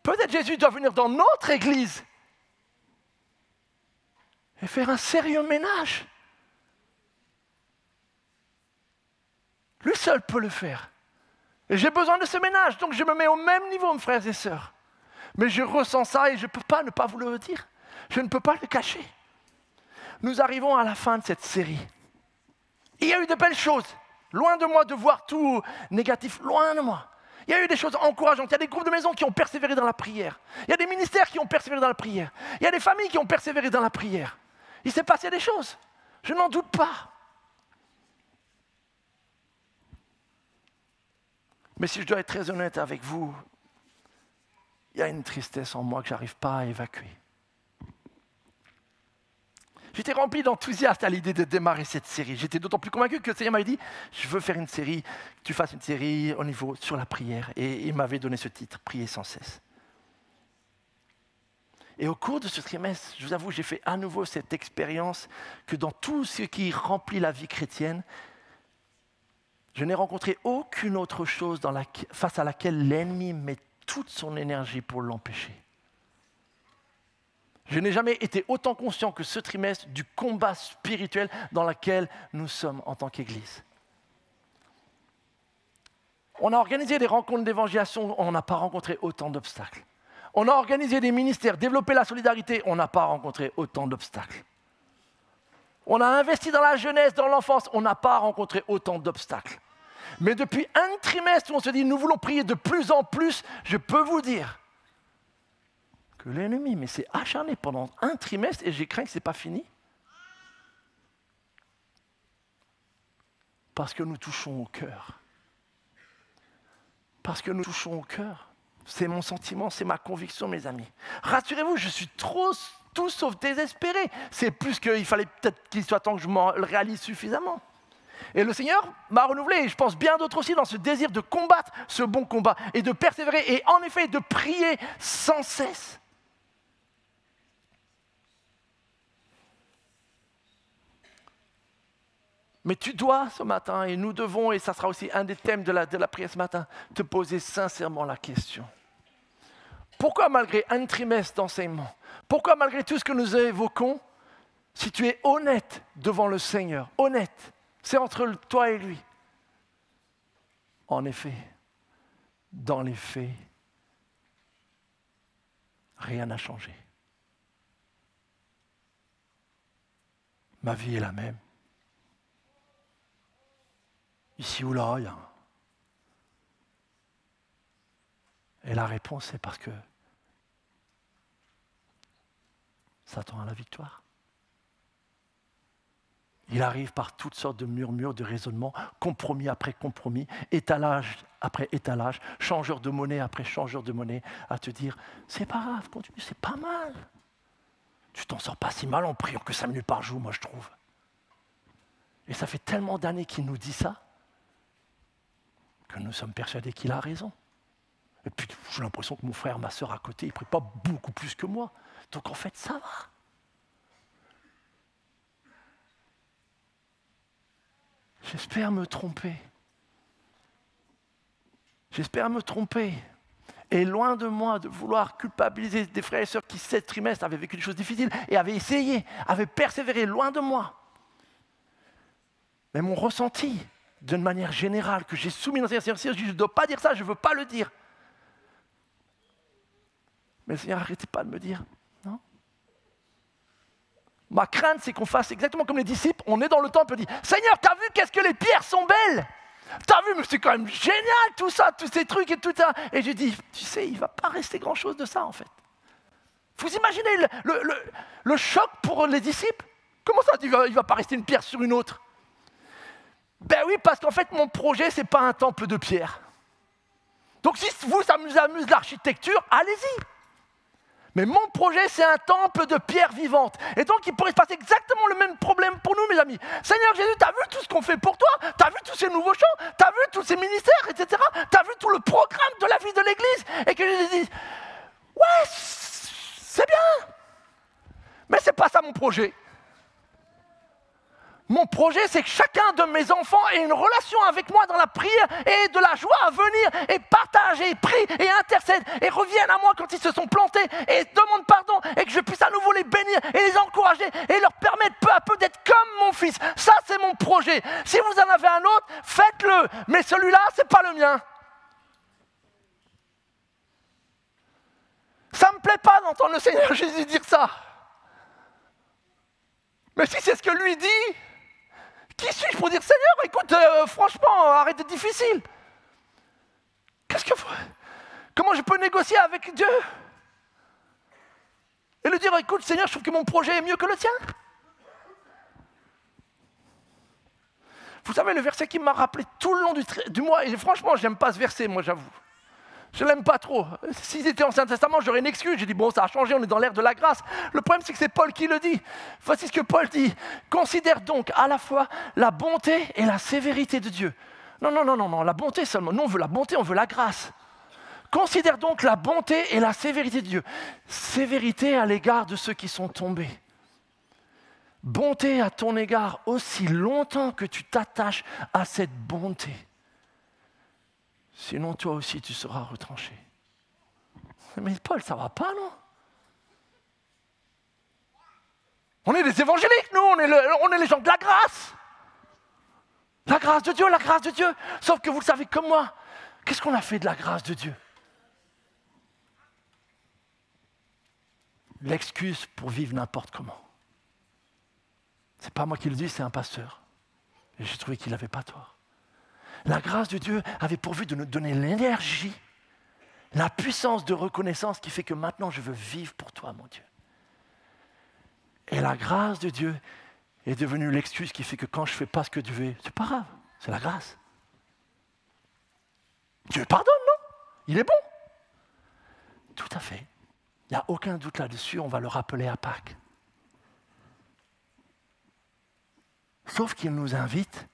Peut-être Jésus doit venir dans notre église et faire un sérieux ménage. Lui seul peut le faire. Et j'ai besoin de ce ménage, donc je me mets au même niveau, mes frères et sœurs. Mais je ressens ça et je ne peux pas ne pas vous le dire. Je ne peux pas le cacher. Nous arrivons à la fin de cette série. Il y a eu de belles choses. Loin de moi de voir tout négatif, loin de moi. Il y a eu des choses encourageantes. Il y a des groupes de maisons qui ont persévéré dans la prière. Il y a des ministères qui ont persévéré dans la prière. Il y a des familles qui ont persévéré dans la prière. Il s'est passé des choses. Je n'en doute pas. Mais si je dois être très honnête avec vous, il y a une tristesse en moi que je n'arrive pas à évacuer. J'étais rempli d'enthousiasme à l'idée de démarrer cette série. J'étais d'autant plus convaincu que le Seigneur m'avait dit « Je veux faire une série, que tu fasses une série au niveau sur la prière. » Et il m'avait donné ce titre, « Prier sans cesse ». Et au cours de ce trimestre, je vous avoue, j'ai fait à nouveau cette expérience que dans tout ce qui remplit la vie chrétienne, je n'ai rencontré aucune autre chose face à laquelle l'ennemi met toute son énergie pour l'empêcher. Je n'ai jamais été autant conscient que ce trimestre du combat spirituel dans lequel nous sommes en tant qu'Église. On a organisé des rencontres d'évangélisation, on n'a pas rencontré autant d'obstacles. On a organisé des ministères, développé la solidarité, on n'a pas rencontré autant d'obstacles. On a investi dans la jeunesse, dans l'enfance, on n'a pas rencontré autant d'obstacles. Mais depuis un trimestre où on se dit nous voulons prier de plus en plus, je peux vous dire que l'ennemi s'est acharné pendant un trimestre et j'ai craint que ce n'est pas fini. Parce que nous touchons au cœur. Parce que nous touchons au cœur. C'est mon sentiment, c'est ma conviction, mes amis. Rassurez-vous, je suis tout sauf désespéré. C'est plus qu'il fallait peut-être qu'il soit temps que je m'en réalise suffisamment. Et le Seigneur m'a renouvelé, et je pense bien d'autres aussi, dans ce désir de combattre ce bon combat et de persévérer et en effet de prier sans cesse. Mais tu dois ce matin, et nous devons, et ça sera aussi un des thèmes de la prière ce matin, te poser sincèrement la question. Pourquoi malgré un trimestre d'enseignement, pourquoi malgré tout ce que nous évoquons, si tu es honnête devant le Seigneur, honnête, c'est entre toi et lui. En effet, dans les faits, rien n'a changé. Ma vie est la même. Ici ou là, il y a... Et la réponse, c'est parce que Satan a la victoire. Il arrive par toutes sortes de murmures, de raisonnements, compromis après compromis, étalage après étalage, changeur de monnaie après changeur de monnaie, à te dire, c'est pas grave, continue, c'est pas mal. Tu t'en sors pas si mal en priant que 5 minutes par jour, moi je trouve. Et ça fait tellement d'années qu'il nous dit ça que nous sommes persuadés qu'il a raison. Et puis j'ai l'impression que mon frère, ma sœur à côté, ils ne prient pas beaucoup plus que moi. Donc en fait, ça va. J'espère me tromper. J'espère me tromper. Et loin de moi de vouloir culpabiliser des frères et sœurs qui, 7 trimestres, avaient vécu des choses difficiles et avaient essayé, avaient persévéré, loin de moi. Mais mon ressenti, d'une manière générale, que j'ai soumis dans ces exercices, je ne dois pas dire ça, je ne veux pas le dire. Mais le Seigneur, arrêtez pas de me dire, non. Ma crainte, c'est qu'on fasse exactement comme les disciples, on est dans le temple et on dit, Seigneur, t'as vu qu'est-ce que les pierres sont belles? T'as vu, mais c'est quand même génial tout ça, tous ces trucs et tout ça. Et je dis, tu sais, il ne va pas rester grand-chose de ça en fait. Vous imaginez le choc pour les disciples? Comment ça, il ne va pas rester une pierre sur une autre? Ben oui, parce qu'en fait, mon projet, ce n'est pas un temple de pierre. Donc si vous, ça vous amuse l'architecture, allez-y. Mais mon projet, c'est un temple de pierre vivante. Et donc, il pourrait se passer exactement le même problème pour nous, mes amis. Seigneur Jésus, tu as vu tout ce qu'on fait pour toi? Tu as vu tous ces nouveaux chants? Tu as vu tous ces ministères, etc. Tu as vu tout le programme de la vie de l'Église? Et que je dis, ouais, c'est bien. Mais ce n'est pas ça mon projet. Mon projet, c'est que chacun de mes enfants ait une relation avec moi dans la prière et de la joie à venir et partage et prie et intercède et reviennent à moi quand ils se sont plantés et demandent pardon et que je puisse à nouveau les bénir et les encourager et leur permettre peu à peu d'être comme mon fils. Ça, c'est mon projet. Si vous en avez un autre, faites-le. Mais celui-là, c'est pas le mien. Ça me plaît pas d'entendre le Seigneur Jésus dire ça. Mais si c'est ce que lui dit, qui suis-je pour dire, Seigneur, écoute, franchement, arrête d'être difficile. Comment je peux négocier avec Dieu? Et lui dire, écoute, Seigneur, je trouve que mon projet est mieux que le tien. Vous savez, le verset qui m'a rappelé tout le long du mois, et franchement, je n'aime pas ce verset, moi, j'avoue. Je ne l'aime pas trop. S'ils étaient en Ancien Testament, j'aurais une excuse. J'ai dit, bon, ça a changé, on est dans l'ère de la grâce. Le problème, c'est que c'est Paul qui le dit. Voici ce que Paul dit. Considère donc à la fois la bonté et la sévérité de Dieu. Non, la bonté seulement. Nous, on veut la bonté, on veut la grâce. Considère donc la bonté et la sévérité de Dieu. Sévérité à l'égard de ceux qui sont tombés. Bonté à ton égard aussi longtemps que tu t'attaches à cette bonté. Sinon, toi aussi, tu seras retranché. Mais Paul, ça ne va pas, non? On est des évangéliques, nous, on est les gens de la grâce. La grâce de Dieu, la grâce de Dieu. Sauf que vous le savez comme moi, qu'est-ce qu'on a fait de la grâce de Dieu? L'excuse pour vivre n'importe comment. Ce n'est pas moi qui le dis, c'est un pasteur. Et j'ai trouvé qu'il n'avait pas tort. La grâce de Dieu avait pourvu de nous donner l'énergie, la puissance de reconnaissance qui fait que maintenant je veux vivre pour toi, mon Dieu. Et la grâce de Dieu est devenue l'excuse qui fait que quand je ne fais pas ce que Dieu veut, c'est pas grave, c'est la grâce. Dieu pardonne, non? Il est bon. Tout à fait. Il n'y a aucun doute là-dessus, on va le rappeler à Pâques. Sauf qu'il nous invite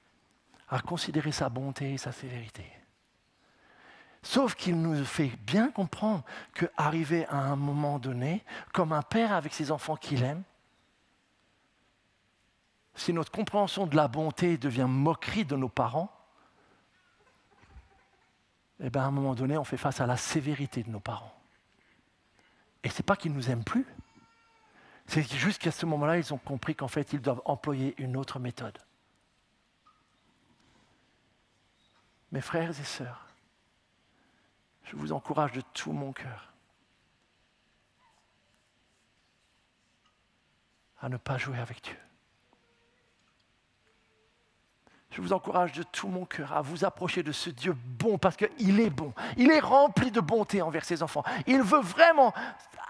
à considérer sa bonté et sa sévérité. Sauf qu'il nous fait bien comprendre qu'arrivé à un moment donné, comme un père avec ses enfants qu'il aime, si notre compréhension de la bonté devient moquerie de nos parents, eh bien à un moment donné, on fait face à la sévérité de nos parents. Et ce n'est pas qu'ils ne nous aiment plus, c'est juste qu'à ce moment-là, ils ont compris qu'en fait, ils doivent employer une autre méthode. Mes frères et sœurs, je vous encourage de tout mon cœur à ne pas jouer avec Dieu. Je vous encourage de tout mon cœur à vous approcher de ce Dieu bon, parce qu'il est bon. Il est rempli de bonté envers ses enfants. Il veut vraiment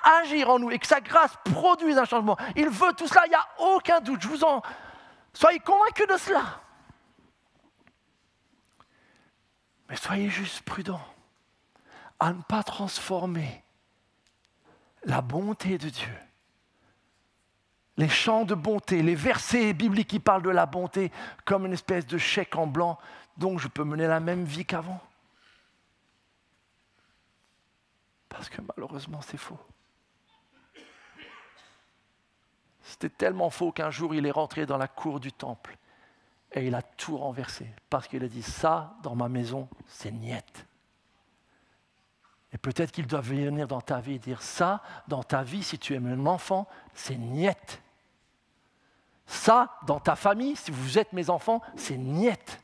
agir en nous et que sa grâce produise un changement. Il veut tout cela, il n'y a aucun doute. Soyez convaincus de cela. Mais soyez juste prudents à ne pas transformer la bonté de Dieu, les chants de bonté, les versets bibliques qui parlent de la bonté comme une espèce de chèque en blanc, donc je peux mener la même vie qu'avant. Parce que malheureusement, c'est faux. C'était tellement faux qu'un jour, il est rentré dans la cour du temple et il a tout renversé parce qu'il a dit « ça, dans ma maison, c'est niette ». Et peut-être qu'il doit venir dans ta vie et dire « ça, dans ta vie, si tu es mon enfant, c'est niette ». Ça, dans ta famille, si vous êtes mes enfants, c'est niette.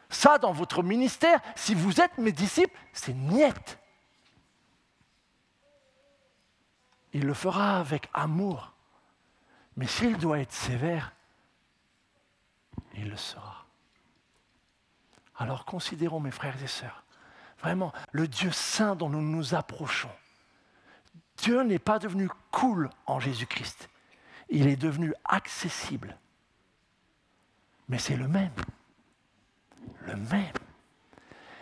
Ça, dans votre ministère, si vous êtes mes disciples, c'est niette. Il le fera avec amour. Mais s'il doit être sévère, il le sera. Alors considérons, mes frères et sœurs, vraiment, le Dieu saint dont nous nous approchons. Dieu n'est pas devenu cool en Jésus-Christ. Il est devenu accessible. Mais c'est le même. Le même.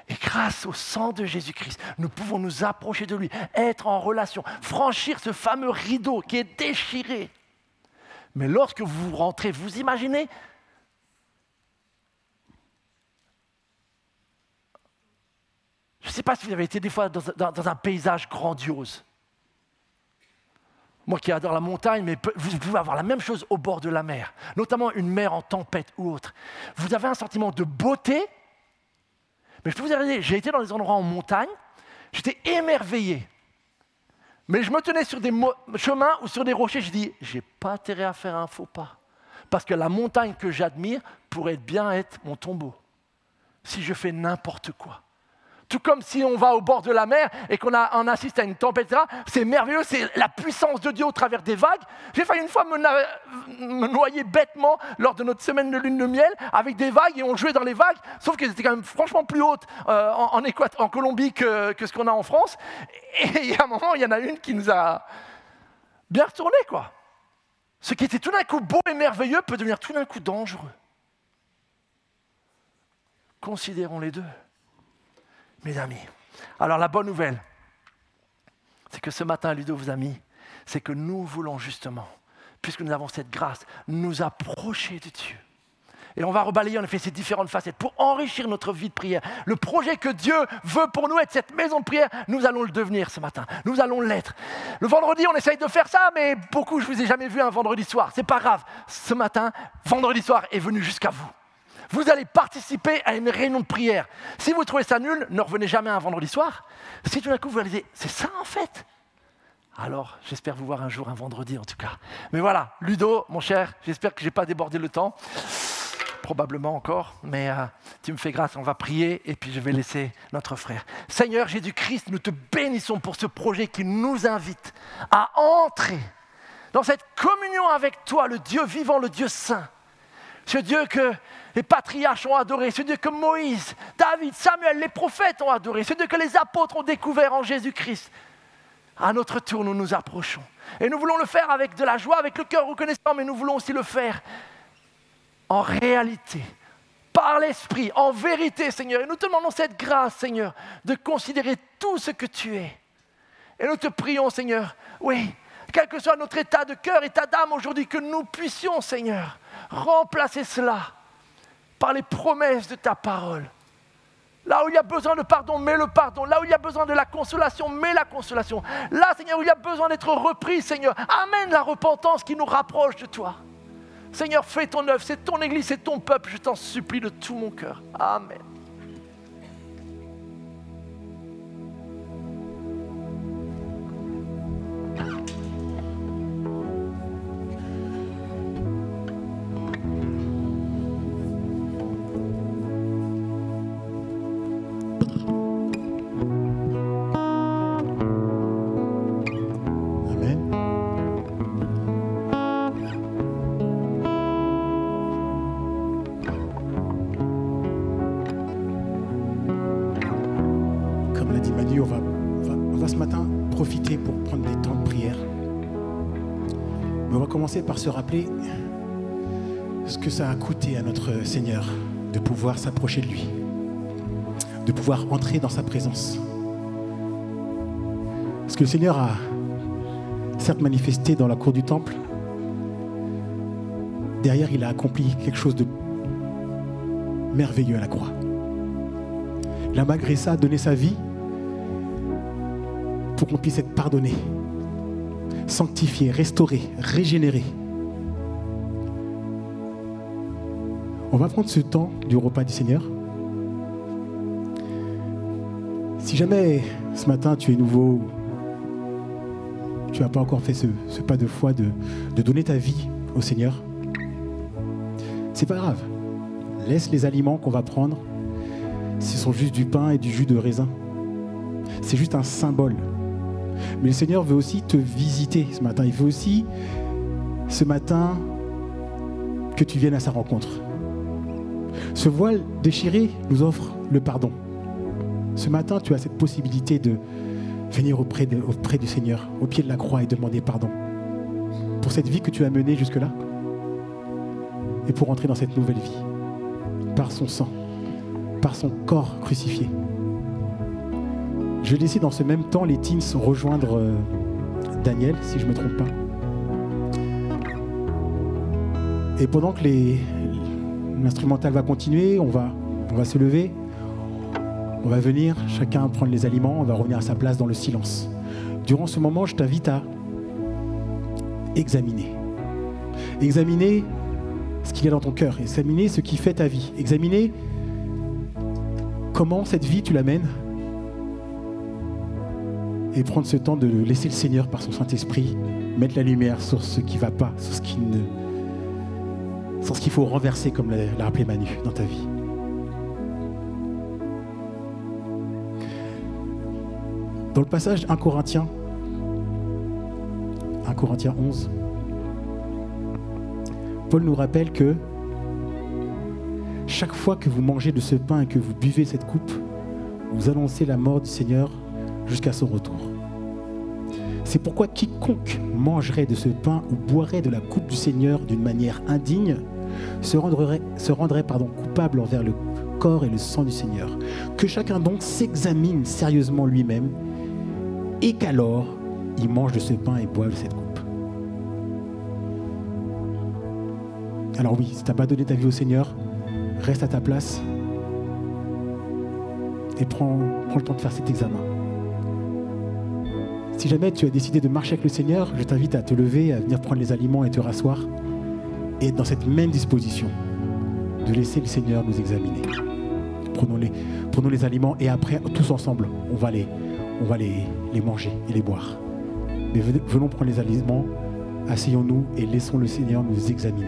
Et grâce au sang de Jésus-Christ, nous pouvons nous approcher de lui, être en relation, franchir ce fameux rideau qui est déchiré. Mais lorsque vous rentrez, vous imaginez, je ne sais pas si vous avez été des fois dans un paysage grandiose. Moi qui adore la montagne, mais vous pouvez avoir la même chose au bord de la mer, notamment une mer en tempête ou autre. Vous avez un sentiment de beauté, mais je peux vous dire, j'ai été dans des endroits en montagne, j'étais émerveillé. Mais je me tenais sur des chemins ou sur des rochers, je dis, j'ai pas intérêt à faire un faux pas. Parce que la montagne que j'admire pourrait bien être mon tombeau. Si je fais n'importe quoi. Tout comme si on va au bord de la mer et qu'on assiste à une tempête, c'est merveilleux, c'est la puissance de Dieu au travers des vagues. J'ai failli une fois me noyer bêtement lors de notre semaine de lune de miel avec des vagues et on jouait dans les vagues, sauf qu'elles étaient quand même franchement plus hautes en Colombie que ce qu'on a en France. Et à un moment, il y en a une qui nous a bien retourné, quoi. Ce qui était tout d'un coup beau et merveilleux peut devenir tout d'un coup dangereux. Considérons les deux. Mes amis, alors la bonne nouvelle, c'est que ce matin, Ludo vous a mis, c'est que nous voulons justement, puisque nous avons cette grâce, nous approcher de Dieu. Et on va rebalayer en effet ces différentes facettes pour enrichir notre vie de prière. Le projet que Dieu veut pour nous être cette maison de prière, nous allons le devenir ce matin. Nous allons l'être. Le vendredi, on essaye de faire ça, mais beaucoup, je ne vous ai jamais vu un vendredi soir. C'est pas grave. Ce matin, vendredi soir est venu jusqu'à vous. Vous allez participer à une réunion de prière. Si vous trouvez ça nul, ne revenez jamais un vendredi soir. Si tout d'un coup vous réalisez, c'est ça en fait. Alors, j'espère vous voir un jour, un vendredi en tout cas. Mais voilà, Ludo, mon cher, j'espère que je n'ai pas débordé le temps. Probablement encore, mais tu me fais grâce, on va prier et puis je vais laisser notre frère. Seigneur Jésus-Christ, nous te bénissons pour ce projet qui nous invite à entrer dans cette communion avec toi, le Dieu vivant, le Dieu saint. Ce Dieu que les patriarches ont adoré, ce Dieu que Moïse, David, Samuel, les prophètes ont adoré, ce Dieu que les apôtres ont découvert en Jésus-Christ. À notre tour, nous nous approchons. Et nous voulons le faire avec de la joie, avec le cœur reconnaissant, mais nous voulons aussi le faire en réalité, par l'Esprit, en vérité, Seigneur. Et nous te demandons cette grâce, Seigneur, de considérer tout ce que tu es. Et nous te prions, Seigneur, oui, quel que soit notre état de cœur, état d'âme aujourd'hui, que nous puissions, Seigneur, remplacer cela par les promesses de ta parole. Là où il y a besoin de pardon, mets le pardon. Là où il y a besoin de la consolation, mets la consolation. Là, Seigneur, où il y a besoin d'être repris, Seigneur, amène la repentance qui nous rapproche de toi. Seigneur, fais ton œuvre, c'est ton église, c'est ton peuple, je t'en supplie de tout mon cœur. Amen. Par se rappeler ce que ça a coûté à notre Seigneur de pouvoir s'approcher de lui, de pouvoir entrer dans sa présence. Parce que le Seigneur a certes manifesté dans la cour du temple, derrière, il a accompli quelque chose de merveilleux à la croix. Il a malgré ça donné sa vie pour qu'on puisse être pardonné, sanctifié, restauré, régénéré. On va prendre ce temps du repas du Seigneur. Si jamais ce matin tu es nouveau, tu n'as pas encore fait ce pas de foi de donner ta vie au Seigneur, c'est pas grave. Laisse les aliments qu'on va prendre, ce sont juste du pain et du jus de raisin. C'est juste un symbole. Mais le Seigneur veut aussi te visiter ce matin. Il veut aussi, ce matin, que tu viennes à sa rencontre. Ce voile déchiré nous offre le pardon. Ce matin, tu as cette possibilité de venir auprès du Seigneur, au pied de la croix, et demander pardon pour cette vie que tu as menée jusque-là et pour entrer dans cette nouvelle vie par son sang, par son corps crucifié. Je vais laisser dans ce même temps les teens rejoindre Daniel, si je ne me trompe pas. Et pendant que l'instrumental va continuer, on va se lever, on va venir chacun prendre les aliments, on va revenir à sa place dans le silence. Durant ce moment, je t'invite à examiner ce qu'il y a dans ton cœur, examiner ce qui fait ta vie, examiner comment cette vie tu la mènes, et prendre ce temps de laisser le Seigneur par son Saint-Esprit mettre la lumière sur ce qui ne va pas, sur ce qu'il faut renverser, comme l'a rappelé Manu, dans ta vie. Dans le passage 1 Corinthiens 11, Paul nous rappelle que chaque fois que vous mangez de ce pain et que vous buvez cette coupe, vous annoncez la mort du Seigneur jusqu'à son retour. C'est pourquoi quiconque mangerait de ce pain ou boirait de la coupe du Seigneur d'une manière indigne se rendrait coupable envers le corps et le sang du Seigneur. Que chacun donc s'examine sérieusement lui-même et qu'alors il mange de ce pain et boive de cette coupe. Alors oui, si tu n'as pas donné ta vie au Seigneur, reste à ta place et prends le temps de faire cet examen. Si jamais tu as décidé de marcher avec le Seigneur, je t'invite à te lever, à venir prendre les aliments et te rasseoir, et être dans cette même disposition de laisser le Seigneur nous examiner. Prenons les aliments et après, tous ensemble, on va les manger et les boire. Mais venons prendre les aliments, asseyons-nous et laissons le Seigneur nous examiner.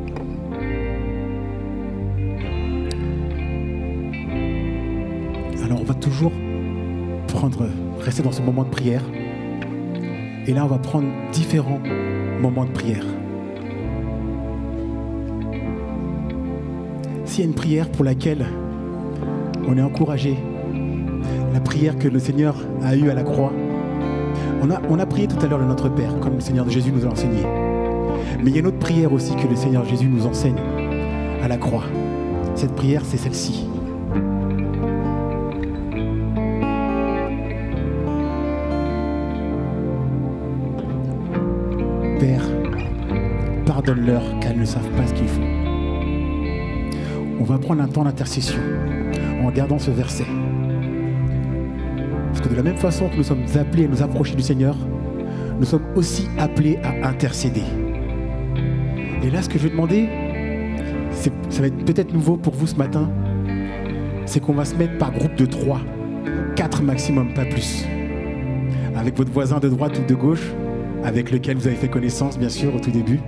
rester dans ce moment de prière. Et là, on va prendre différents moments de prière. S'il y a une prière pour laquelle on est encouragé, la prière que le Seigneur a eue à la croix, on a prié tout à l'heure le Notre Père, comme le Seigneur Jésus nous a enseigné. Mais il y a une autre prière aussi que le Seigneur Jésus nous enseigne à la croix. Cette prière, c'est celle-ci. Père, pardonne-leur car ils ne savent pas ce qu'ils font. On va prendre un temps d'intercession en regardant ce verset. Parce que de la même façon que nous sommes appelés à nous approcher du Seigneur, nous sommes aussi appelés à intercéder. Et là, ce que je vais demander, ça va être peut-être nouveau pour vous ce matin, c'est qu'on va se mettre par groupe de 3, 4 maximum, pas plus. Avec votre voisin de droite ou de gauche, avec lequel vous avez fait connaissance, bien sûr, au tout début.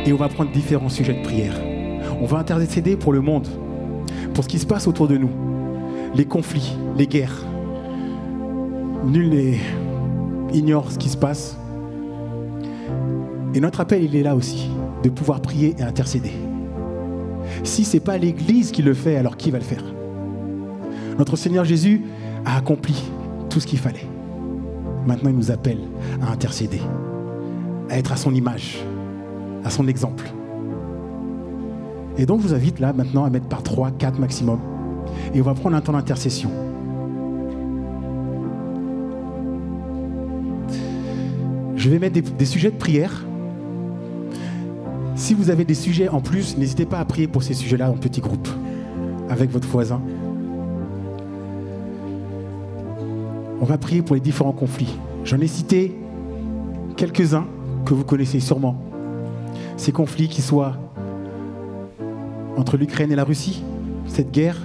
Et on va prendre différents sujets de prière. On va intercéder pour le monde, pour ce qui se passe autour de nous, les conflits, les guerres. Nul ignore ce qui se passe. Et notre appel, il est là aussi, de pouvoir prier et intercéder. Si ce n'est pas l'Église qui le fait, alors qui va le faire? Notre Seigneur Jésus a accompli tout ce qu'il fallait. Maintenant, il nous appelle à intercéder, à être à son image, à son exemple. Et donc, je vous invite là, maintenant, à mettre par 3, 4 maximum. Et on va prendre un temps d'intercession. Je vais mettre des sujets de prière. Si vous avez des sujets en plus, n'hésitez pas à prier pour ces sujets-là en petits groupes, avec votre voisin. On va prier pour les différents conflits. J'en ai cité quelques-uns que vous connaissez sûrement. Ces conflits qui soient entre l'Ukraine et la Russie, cette guerre.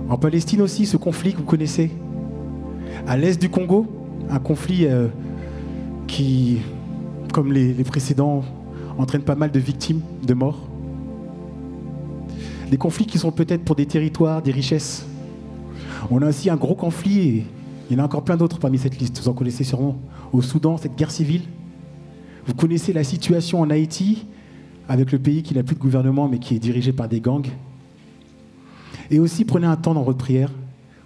En Palestine aussi, ce conflit que vous connaissez. À l'est du Congo, un conflit qui, comme les précédents, entraîne pas mal de victimes, de morts. Des conflits qui sont peut-être pour des territoires, des richesses. On a aussi un gros conflit, et il y en a encore plein d'autres parmi cette liste, vous en connaissez sûrement. Au Soudan, cette guerre civile. Vous connaissez la situation en Haïti, avec le pays qui n'a plus de gouvernement, mais qui est dirigé par des gangs. Et aussi, prenez un temps dans votre prière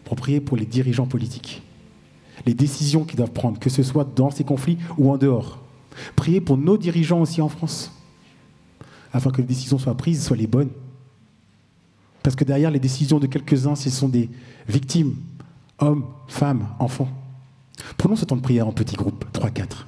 pour prier pour les dirigeants politiques. Les décisions qu'ils doivent prendre, que ce soit dans ces conflits ou en dehors. Priez pour nos dirigeants aussi en France, afin que les décisions soient prises, soient les bonnes. Parce que derrière les décisions de quelques-uns, ce sont des victimes, hommes, femmes, enfants. Prenons ce temps de prière en petits groupes, 3-4.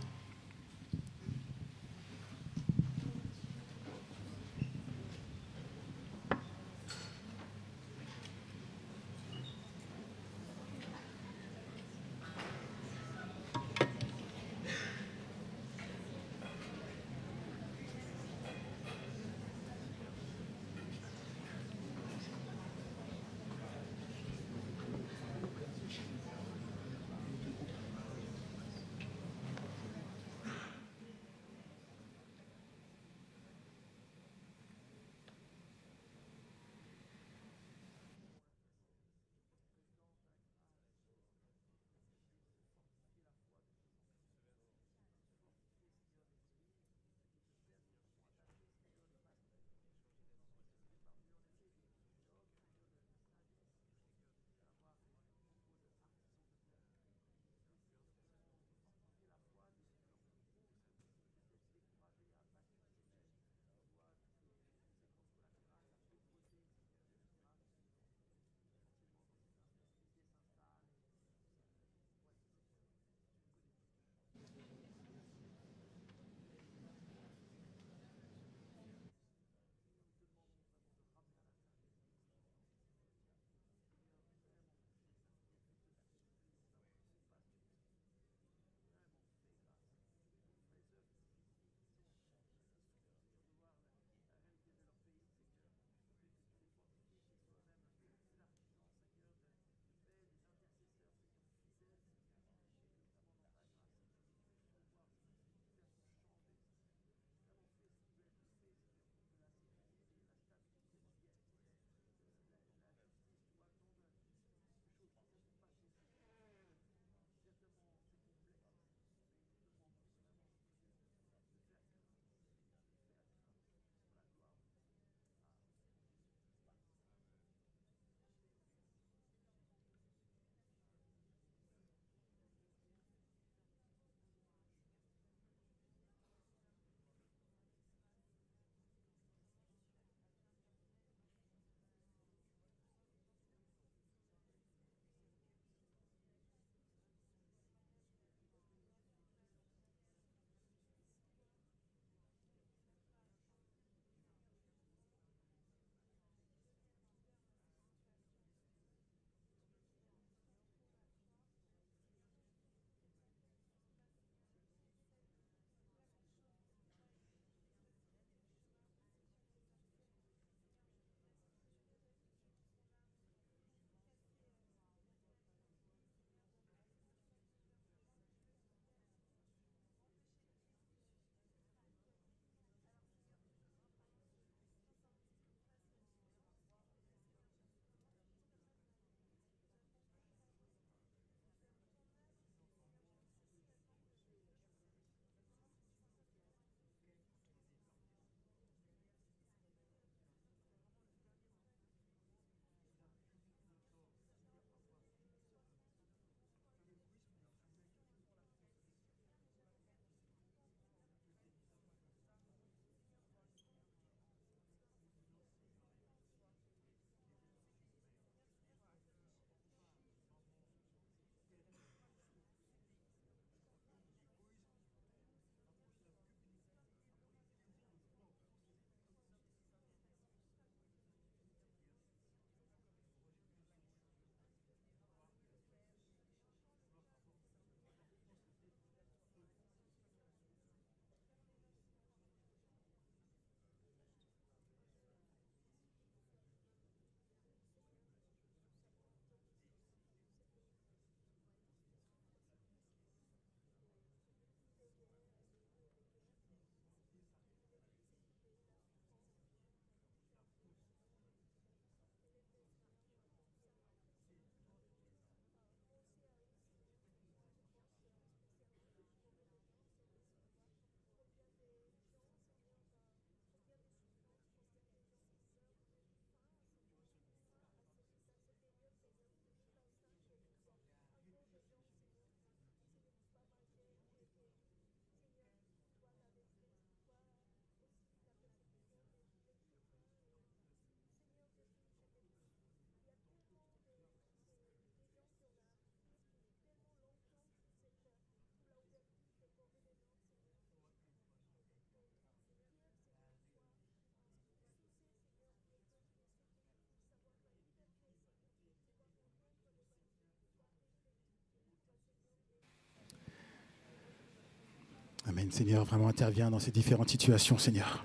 Amen. Seigneur, vraiment interviens dans ces différentes situations, Seigneur.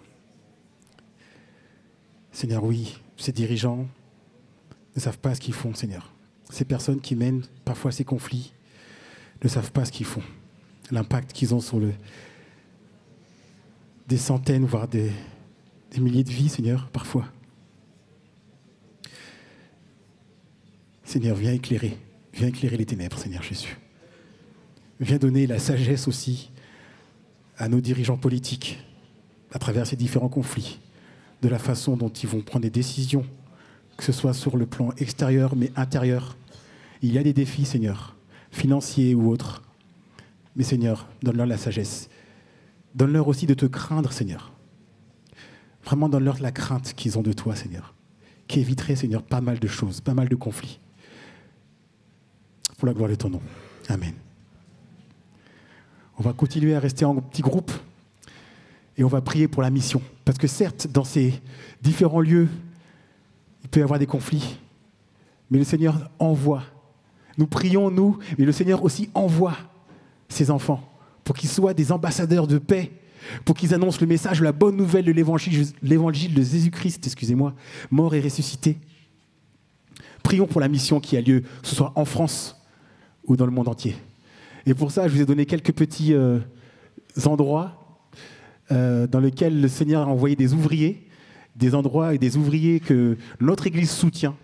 Seigneur, oui, ces dirigeants ne savent pas ce qu'ils font, Seigneur. Ces personnes qui mènent parfois ces conflits ne savent pas ce qu'ils font. L'impact qu'ils ont sur des centaines, voire des milliers de vies, Seigneur, parfois. Seigneur, viens éclairer les ténèbres, Seigneur Jésus. Viens donner la sagesse aussi à nos dirigeants politiques à travers ces différents conflits, de la façon dont ils vont prendre des décisions, que ce soit sur le plan extérieur mais intérieur. Il y a des défis, Seigneur, financiers ou autres. Mais Seigneur, donne-leur la sagesse. Donne-leur aussi de te craindre, Seigneur. Vraiment donne-leur la crainte qu'ils ont de toi, Seigneur, qui éviterait, Seigneur, pas mal de choses, pas mal de conflits. Pour la gloire de ton nom. Amen. On va continuer à rester en petits groupes et on va prier pour la mission. Parce que certes, dans ces différents lieux, il peut y avoir des conflits, mais le Seigneur envoie. Nous prions, nous, mais le Seigneur aussi envoie ses enfants pour qu'ils soient des ambassadeurs de paix, pour qu'ils annoncent le message, la bonne nouvelle de l'évangile de Jésus-Christ, mort et ressuscité. Prions pour la mission qui a lieu, que ce soit en France ou dans le monde entier. Et pour ça, je vous ai donné quelques petits endroits dans lesquels le Seigneur a envoyé des ouvriers, des endroits et des ouvriers que notre Église soutient.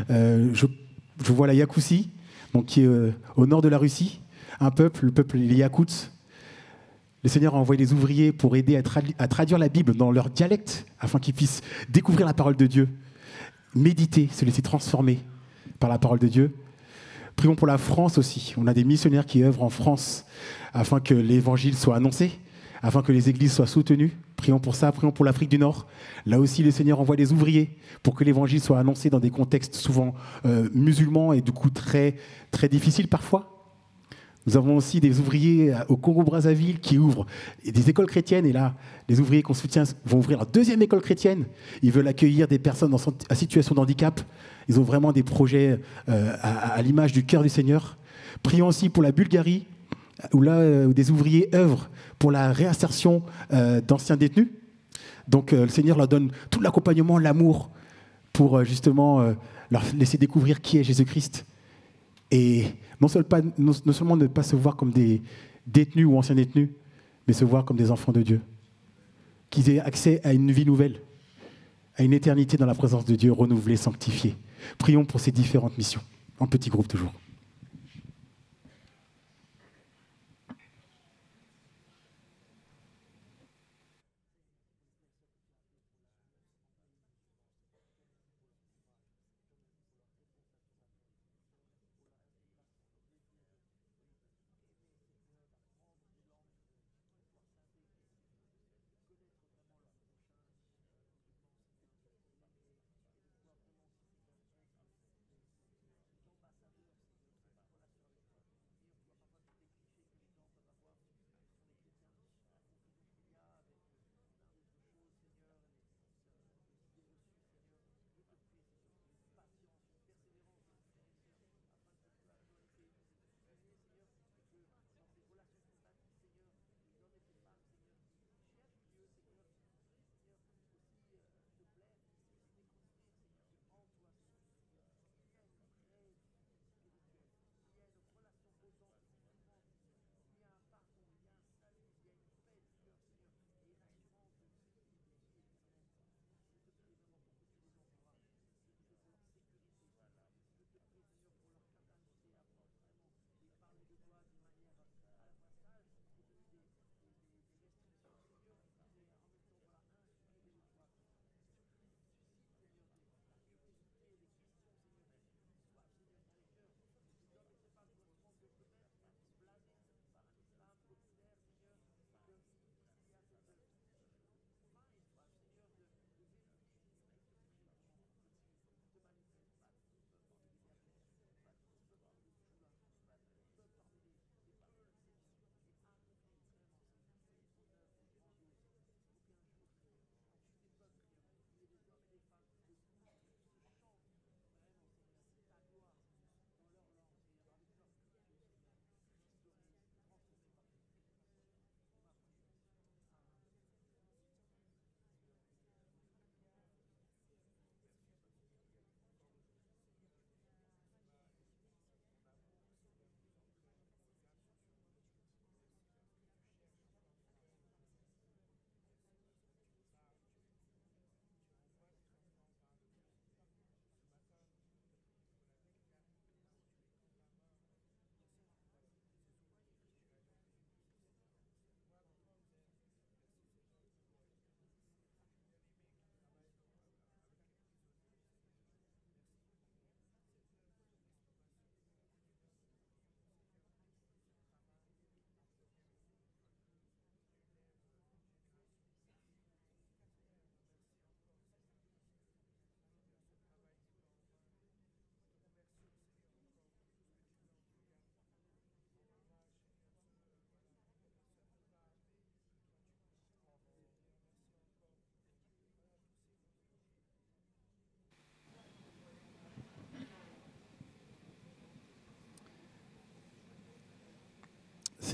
Je vois la Yakoussie, donc qui est au nord de la Russie, le peuple les Yakouts. Le Seigneur a envoyé des ouvriers pour aider à traduire la Bible dans leur dialecte, afin qu'ils puissent découvrir la parole de Dieu, méditer, se laisser transformer par la parole de Dieu. Prions pour la France aussi. On a des missionnaires qui œuvrent en France afin que l'évangile soit annoncé, afin que les églises soient soutenues. Prions pour ça, prions pour l'Afrique du Nord. Là aussi, le Seigneur envoie des ouvriers pour que l'évangile soit annoncé dans des contextes souvent musulmans et du coup très, très difficiles parfois. Nous avons aussi des ouvriers au Congo-Brazzaville qui ouvrent des écoles chrétiennes. Et là, les ouvriers qu'on soutient vont ouvrir leur deuxième école chrétienne. Ils veulent accueillir des personnes en situation de handicap. Ils ont vraiment des projets à l'image du cœur du Seigneur. Prions aussi pour la Bulgarie, où là, des ouvriers œuvrent pour la réinsertion d'anciens détenus. Donc, le Seigneur leur donne tout l'accompagnement, l'amour, pour justement leur laisser découvrir qui est Jésus-Christ. Et non seulement ne pas se voir comme des détenus ou anciens détenus, mais se voir comme des enfants de Dieu. Qu'ils aient accès à une vie nouvelle, à une éternité dans la présence de Dieu, renouvelée, sanctifiée. Prions pour ces différentes missions, en petits groupes toujours.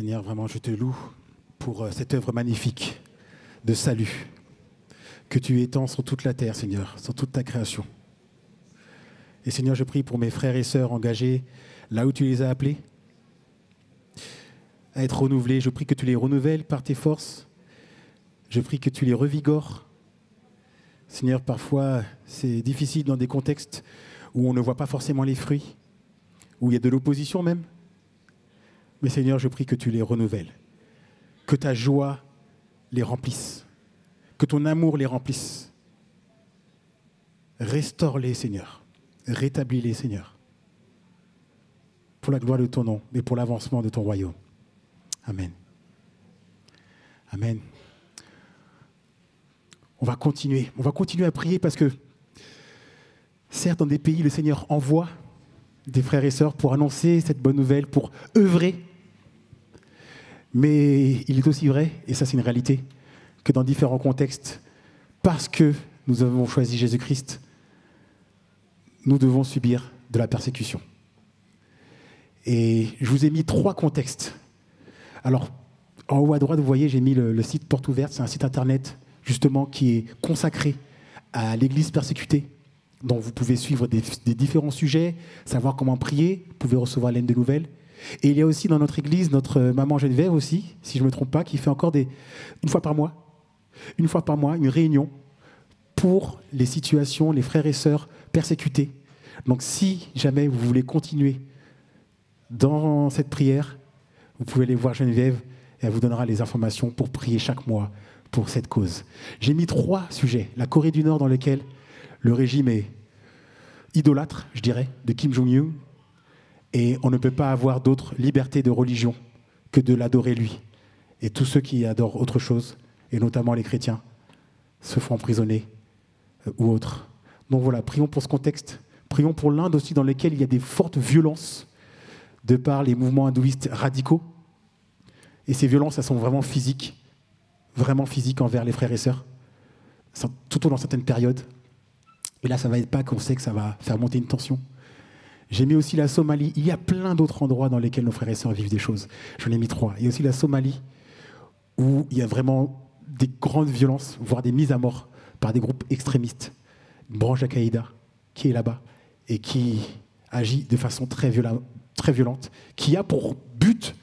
Seigneur, vraiment, je te loue pour cette œuvre magnifique de salut que tu étends sur toute la terre, Seigneur, sur toute ta création. Et Seigneur, je prie pour mes frères et sœurs engagés là où tu les as appelés à être renouvelés. Je prie que tu les renouvelles par tes forces. Je prie que tu les revigores. Seigneur, parfois, c'est difficile dans des contextes où on ne voit pas forcément les fruits, où il y a de l'opposition même. Mais Seigneur, je prie que tu les renouvelles, que ta joie les remplisse, que ton amour les remplisse. Restaure-les, Seigneur. Rétablis-les, Seigneur. Pour la gloire de ton nom et pour l'avancement de ton royaume. Amen. Amen. On va continuer à prier parce que, certes, dans des pays, le Seigneur envoie des frères et sœurs pour annoncer cette bonne nouvelle, pour œuvrer. Mais il est aussi vrai, et ça c'est une réalité, que dans différents contextes, parce que nous avons choisi Jésus-Christ, nous devons subir de la persécution. Et je vous ai mis 3 contextes. Alors, en haut à droite, vous voyez, j'ai mis le site Porte Ouverte. C'est un site internet, justement, qui est consacré à l'Église persécutée, dont vous pouvez suivre des différents sujets, savoir comment prier, vous pouvez recevoir l'aide de nouvelles. Et il y a aussi dans notre Église, notre maman Geneviève aussi, si je ne me trompe pas, qui fait encore une fois par mois, une réunion pour les situations, les frères et sœurs persécutés. Donc si jamais vous voulez continuer dans cette prière, vous pouvez aller voir Geneviève et elle vous donnera les informations pour prier chaque mois pour cette cause. J'ai mis 3 sujets. La Corée du Nord, dans lequel le régime est idolâtre, je dirais, de Kim Jong-un, et on ne peut pas avoir d'autre liberté de religion que de l'adorer lui. Et tous ceux qui adorent autre chose, et notamment les chrétiens, se font emprisonner ou autres. Donc voilà, prions pour ce contexte. Prions pour l'Inde aussi, dans lequel il y a des fortes violences de par les mouvements hindouistes radicaux. Et ces violences, elles sont vraiment physiques envers les frères et sœurs, surtout dans certaines périodes. Et là, ça ne va être pas qu'on sait que ça va faire monter une tension. J'ai mis aussi la Somalie. Il y a plein d'autres endroits dans lesquels nos frères et sœurs vivent des choses. J'en ai mis 3. Il y a aussi la Somalie, où il y a vraiment des grandes violences, voire des mises à mort par des groupes extrémistes. Une branche d'Al-Qaïda qui est là-bas et qui agit de façon très violente, qui a pour but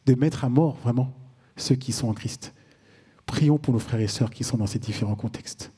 de mettre à mort vraiment ceux qui sont en Christ. Prions pour nos frères et sœurs qui sont dans ces différents contextes.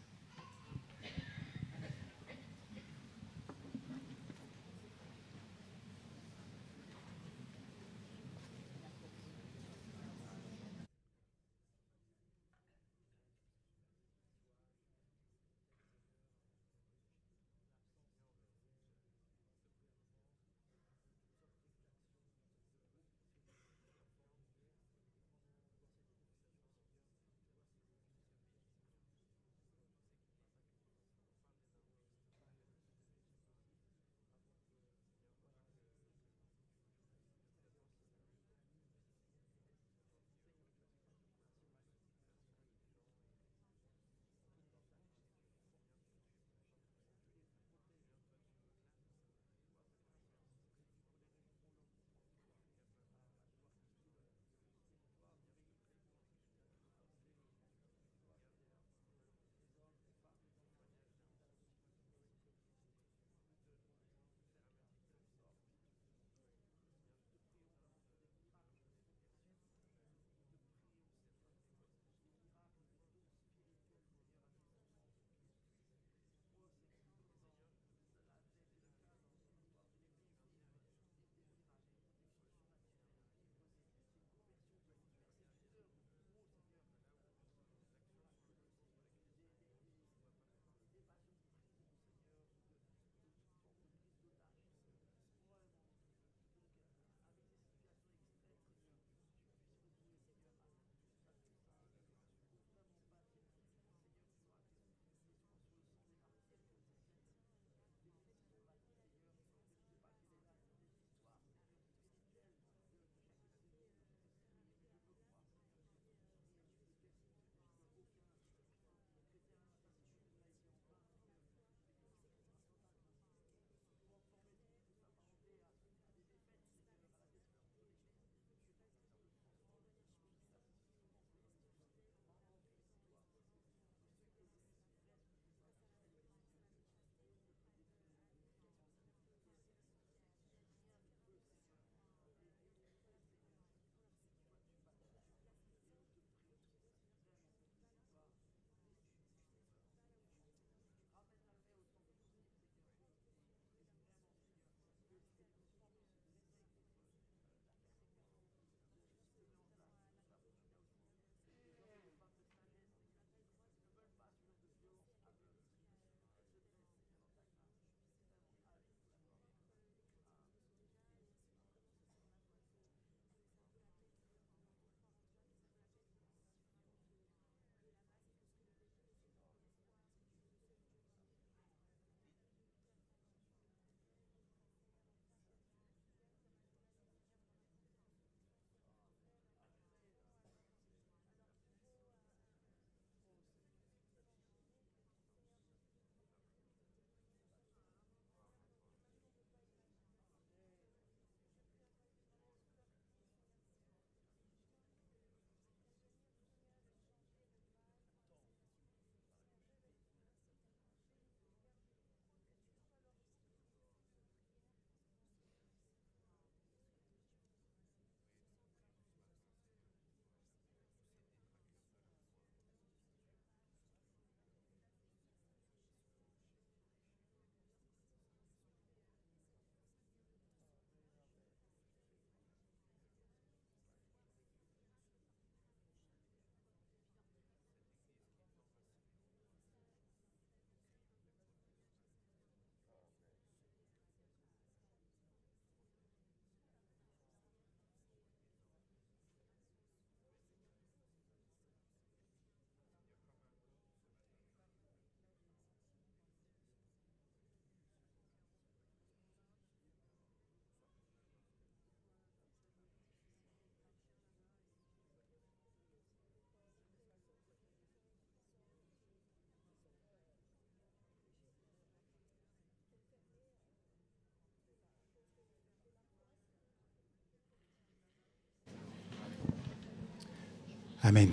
Amen.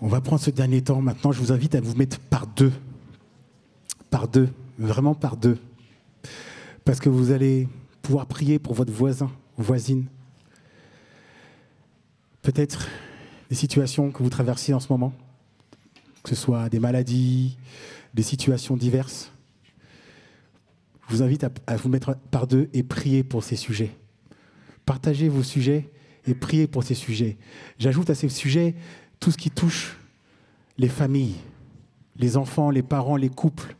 On va prendre ce dernier temps. Maintenant, je vous invite à vous mettre par deux. Par deux. Vraiment par deux. Parce que vous allez pouvoir prier pour votre voisin, voisine. Peut-être des situations que vous traversez en ce moment, que ce soit des maladies, des situations diverses. Je vous invite à vous mettre par deux et prier pour ces sujets. Partagez vos sujets et priez pour ces sujets. J'ajoute à ces sujets tout ce qui touche les familles, les enfants, les parents, les couples.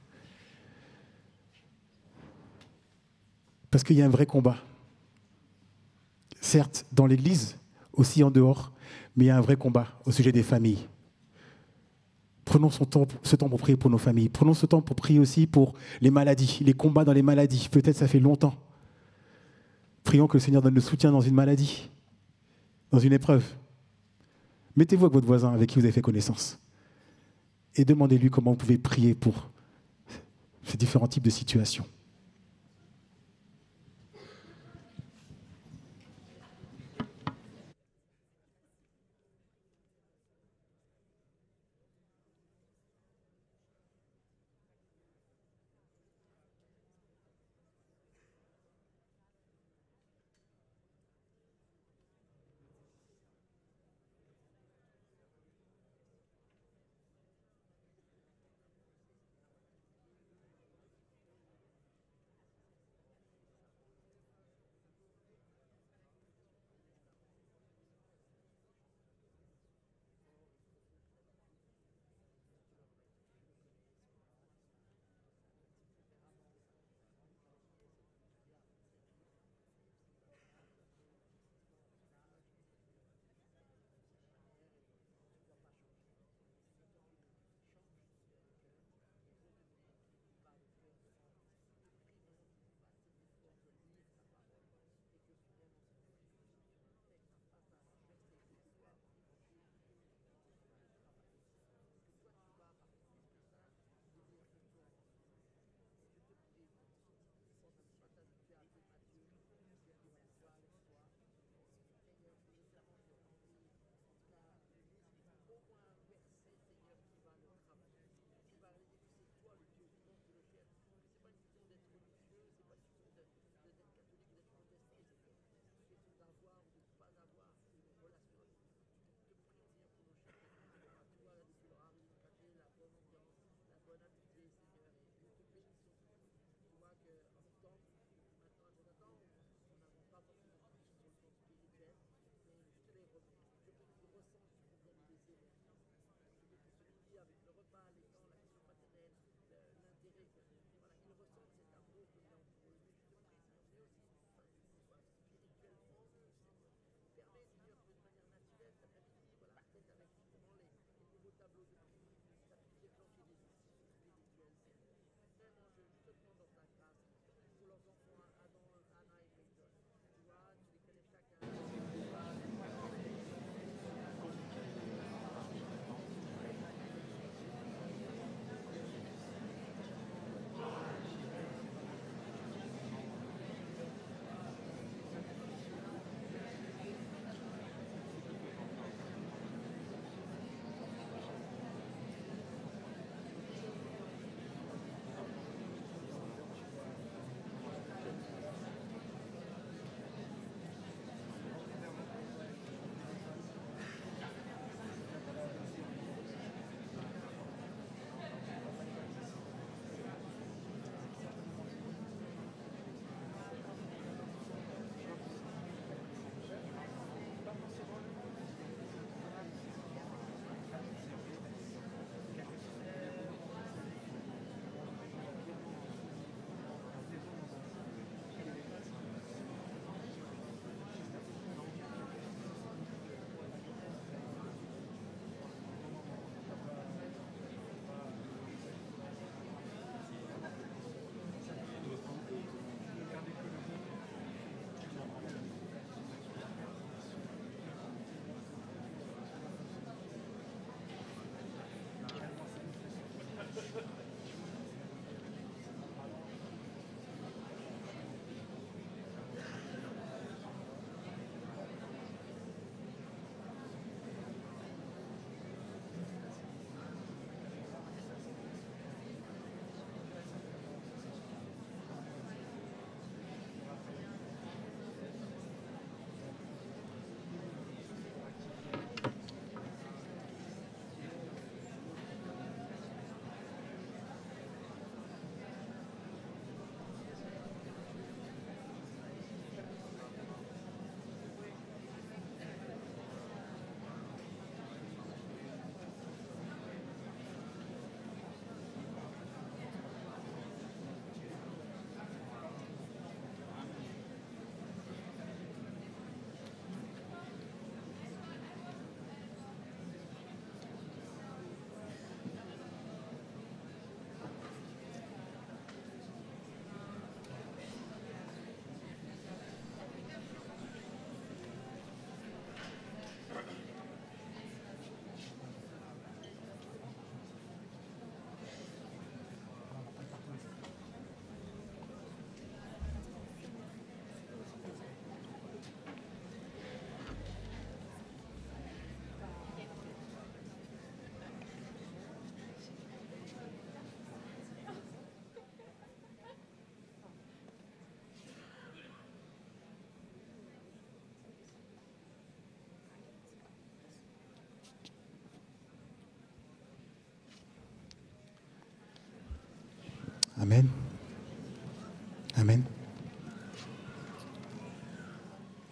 Parce qu'il y a un vrai combat. Certes, dans l'Église, aussi en dehors, mais il y a un vrai combat au sujet des familles. Prenons ce temps pour prier pour nos familles. Prenons ce temps pour prier aussi pour les maladies, les combats dans les maladies. Peut-être ça fait longtemps. Prions que le Seigneur donne le soutien dans une maladie, dans une épreuve. Mettez-vous avec votre voisin avec qui vous avez fait connaissance et demandez-lui comment vous pouvez prier pour ces différents types de situations.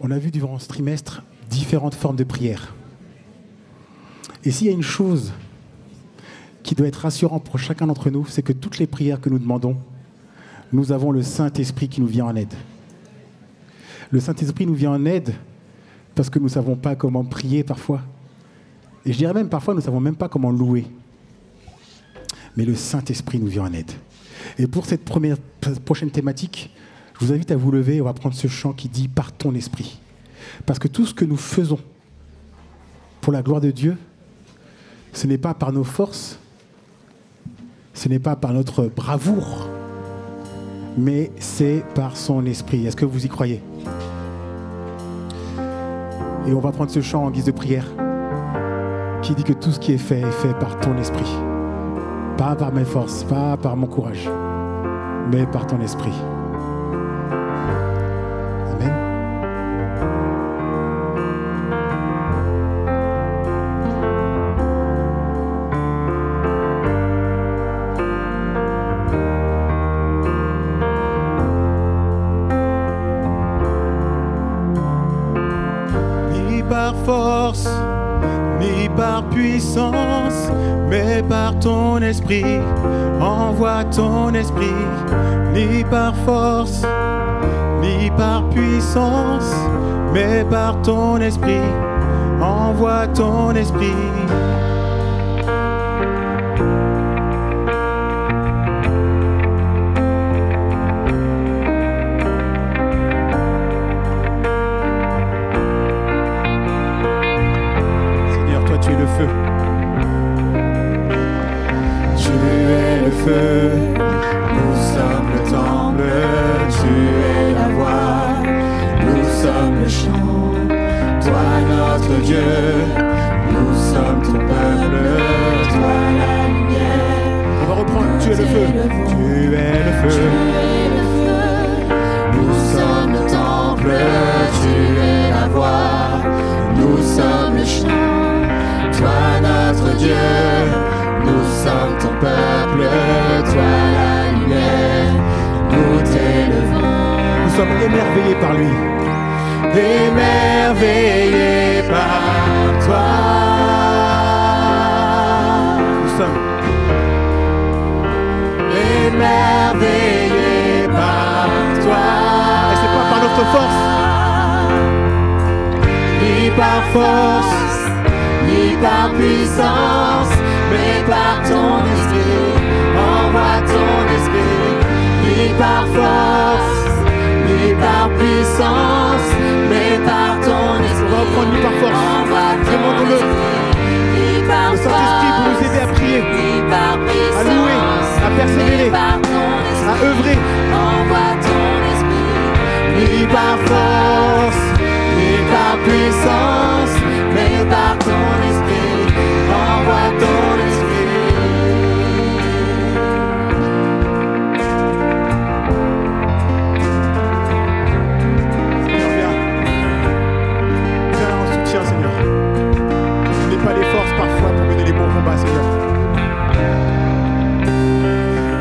On a vu durant ce trimestre différentes formes de prières. Et s'il y a une chose qui doit être rassurante pour chacun d'entre nous, c'est que toutes les prières que nous demandons, nous avons le Saint-Esprit qui nous vient en aide. Le Saint-Esprit nous vient en aide parce que nous ne savons pas comment prier parfois. Et je dirais même parfois, nous ne savons même pas comment louer. Mais le Saint-Esprit nous vient en aide. Et pour cette prochaine thématique, je vous invite à vous lever, on va prendre ce chant qui dit « Par ton esprit ». Parce que tout ce que nous faisons pour la gloire de Dieu, ce n'est pas par nos forces, ce n'est pas par notre bravoure, mais c'est par son esprit. Est-ce que vous y croyez? Et on va prendre ce chant en guise de prière qui dit que tout ce qui est fait par ton esprit. Pas par mes forces, pas par mon courage, mais par ton esprit. Amen. Ni par force, ni par puissance, mais par ton esprit. Envoie ton esprit, ni par force, ni par puissance, mais par ton esprit. Envoie ton esprit. Seigneur, toi tu es le feu. Tu es le feu, nous sommes le temple, tu es la voix, nous sommes le chant. Toi notre Dieu, nous sommes ton peuple, toi la lumière. On va reprendre, tu es le feu, tu es le feu. Nous sommes le temple, tu es la voix, nous sommes le chant. Toi notre Dieu, nous sommes ton peuple, toi la lumière, nous t'élevons. Nous sommes émerveillés par lui. Émerveillés par toi. Nous sommes émerveillés par toi. Et c'est pas par notre force, ni par force, ni par puissance, mais par ton esprit. Envoie ton esprit, ni par force, ni par puissance, mais par ton esprit. On va reprendre ni par force. Demandons-le. Le Saint-Esprit pour nous aider à prier, à louer, à persévérer, à œuvrer. Envoie ton esprit. Ni par force, ni par puissance, mais par ton esprit. Envoie ton esprit. Seigneur, je n'ai pas les forces parfois pour mener les bons combats, Seigneur.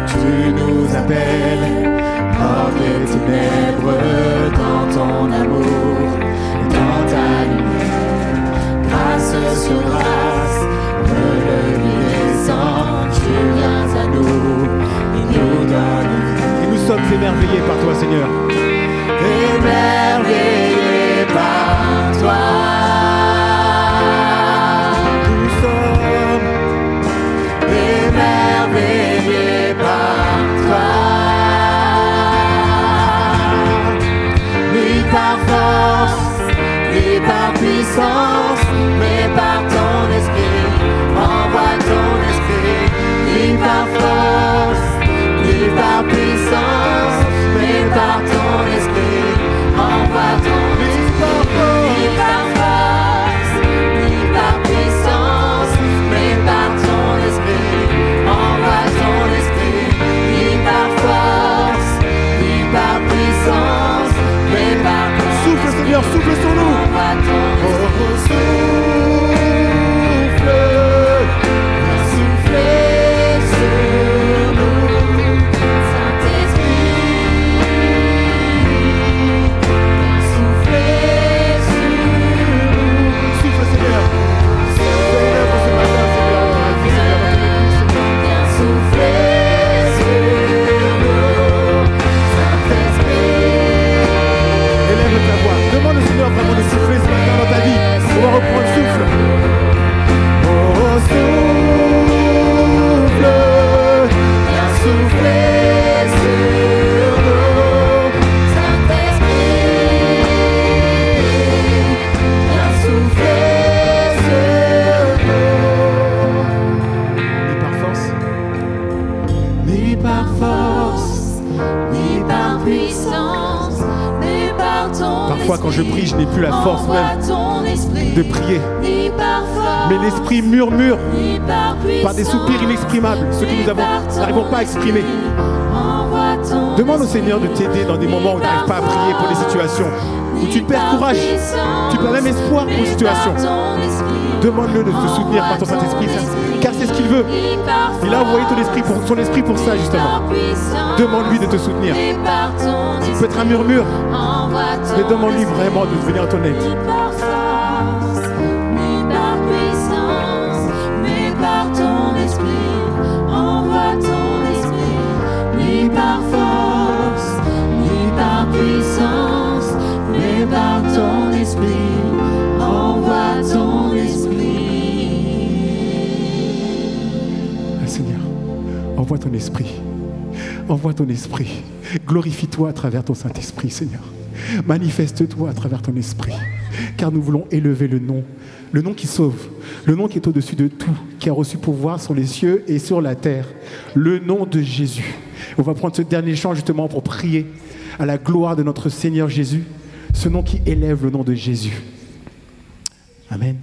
Tu nous appelles hors des ténèbres dans ton amour et dans ta lumière. Grâce sur grâce, redevenant, tu viens à nous et nous donnes. Et nous sommes émerveillés par toi, Seigneur. Émerveillés par toi. Émerveillés par toi, ni par force, ni par puissance, mais par ton esprit. Envoie ton esprit, ni par force, ni par puissance, mais par ton esprit. Envoie ton esprit, ni par force, ni par puissance, mais par ton esprit. Envoie ton esprit, ni par force, ni par puissance, mais par ton esprit. Souffle Seigneur, souffle sur nous. Envoie ton esprit. avec ta voix. Demande au Seigneur vraiment de souffler ce matin dans ta vie. On va reprendre le souffle. Oh, souffle, viens souffler sur nous. Saint-Esprit, viens souffler sur nous. Ni par force, ni par force, ni par puissance, mais par ton parfois quand je prie, je n'ai plus la force envoie même ton esprit, de prier. ni par force, Mais l'esprit murmure ni par puissance, par des soupirs inexprimables, ceux que nous n'arrivons pas à exprimer. envoie ton Demande au Seigneur de t'aider dans des moments où tu n'arrives pas à prier pour des situations, où tu perds courage, tu perds même espoir pour une situation. Demande-le de te soutenir par ton Saint-Esprit, car c'est ce qu'il veut. Il a envoyé son esprit pour ça, justement. Demande-lui de te soutenir. Ça peut être un murmure, mais demande-lui vraiment de venir à ton aide. Ni par force, ni par puissance, mais par ton esprit, envoie ton esprit. Ni par force, ni par puissance, mais par ton esprit, envoie ton esprit. Ah, Seigneur, envoie ton esprit. Envoie ton esprit. Glorifie-toi à travers ton Saint-Esprit, Seigneur. Manifeste-toi à travers ton esprit. Car nous voulons élever le nom qui sauve, le nom qui est au-dessus de tout, qui a reçu pouvoir sur les cieux et sur la terre. Le nom de Jésus. On va prendre ce dernier chant justement pour prier à la gloire de notre Seigneur Jésus, ce nom qui élève le nom de Jésus. Amen.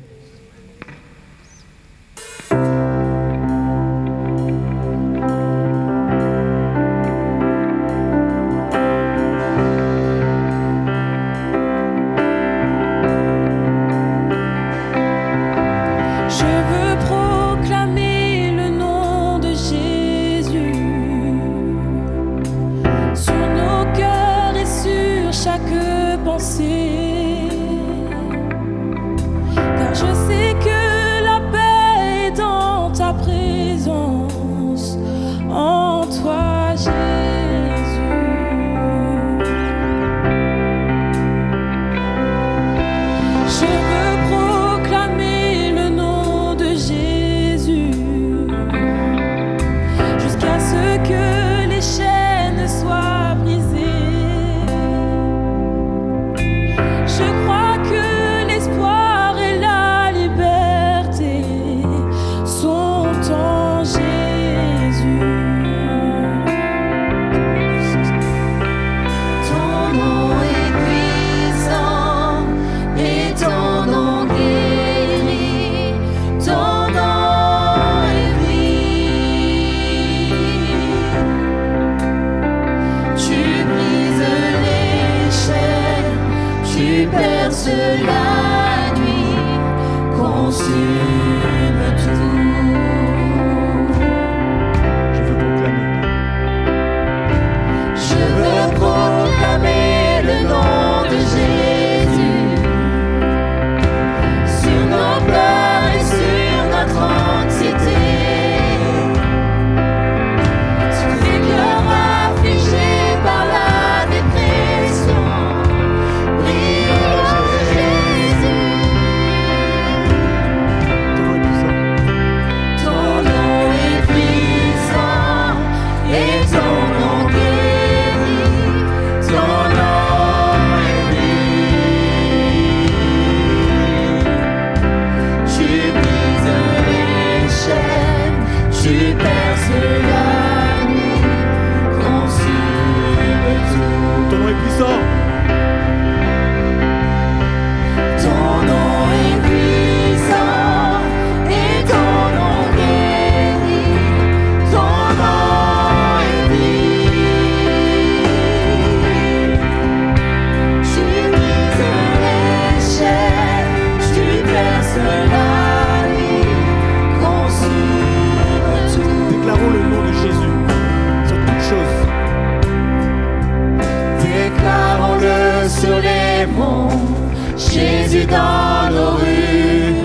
Jésus dans nos rues,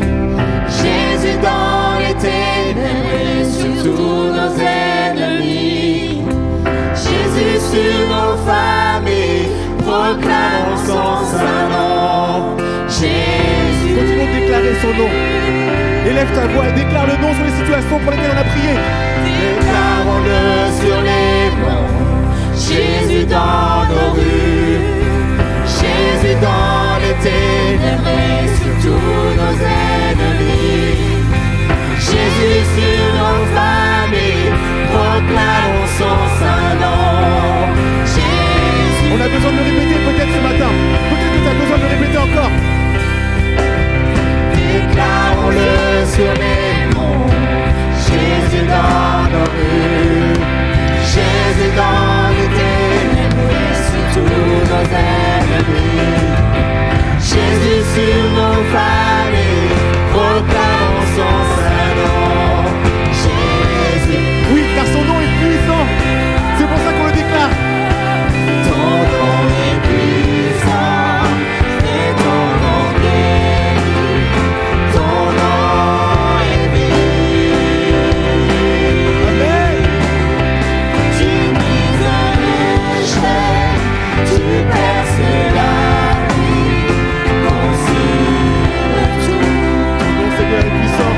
Jésus dans les ténèbres, sur tous nos ennemis, Jésus sur nos familles, proclamons son salut. Lève ta voix et déclare le nom sur les situations pour lesquelles on a prié. Déclarons-le sur les monts, Jésus dans nos rues, Jésus dans les ténèbres et sur tous nos ennemis, Jésus sur nos familles, proclamons son saint nom. Jésus. On a besoin de le répéter peut-être ce matin. Peut-être que tu as besoin de le répéter encore. Déclarons-le sur les monts, Jésus dans nos rues, Jésus dans les ténèbres et sur tous nos ennemis, Jésus sur nos familles, proclamons son saint nom. Jésus. Oui, car son nom est puissant. C'est pour ça qu'on le déclare. Ton nom est puissant, et ton nom guérit, ton nom est vie. Amen. Tu brises les chaînes, tu perces la nuit, consumes tout. Ton nom, Seigneur, est puissant.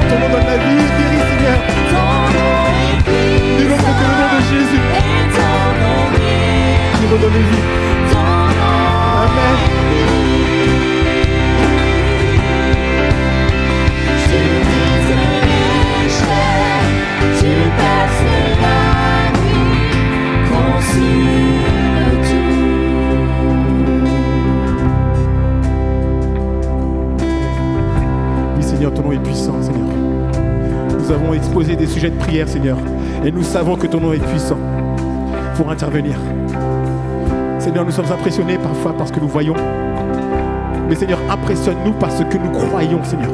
Ton nom donne la vie, guérit, Seigneur. Ton nom est puissant, Nul autre que le nom de Jésus et ton nom guérit, qui redonne vie. ton nom Amen. Tu brises les chaînes, tu perces la nuit, consumes tout. Oui, Seigneur, ton nom est puissant, Seigneur. Nous avons exposé des sujets de prière, Seigneur. Et nous savons que ton nom est puissant pour intervenir. Seigneur, nous sommes impressionnés parfois par ce que nous voyons. Mais Seigneur, impressionne-nous par ce que nous croyons, Seigneur.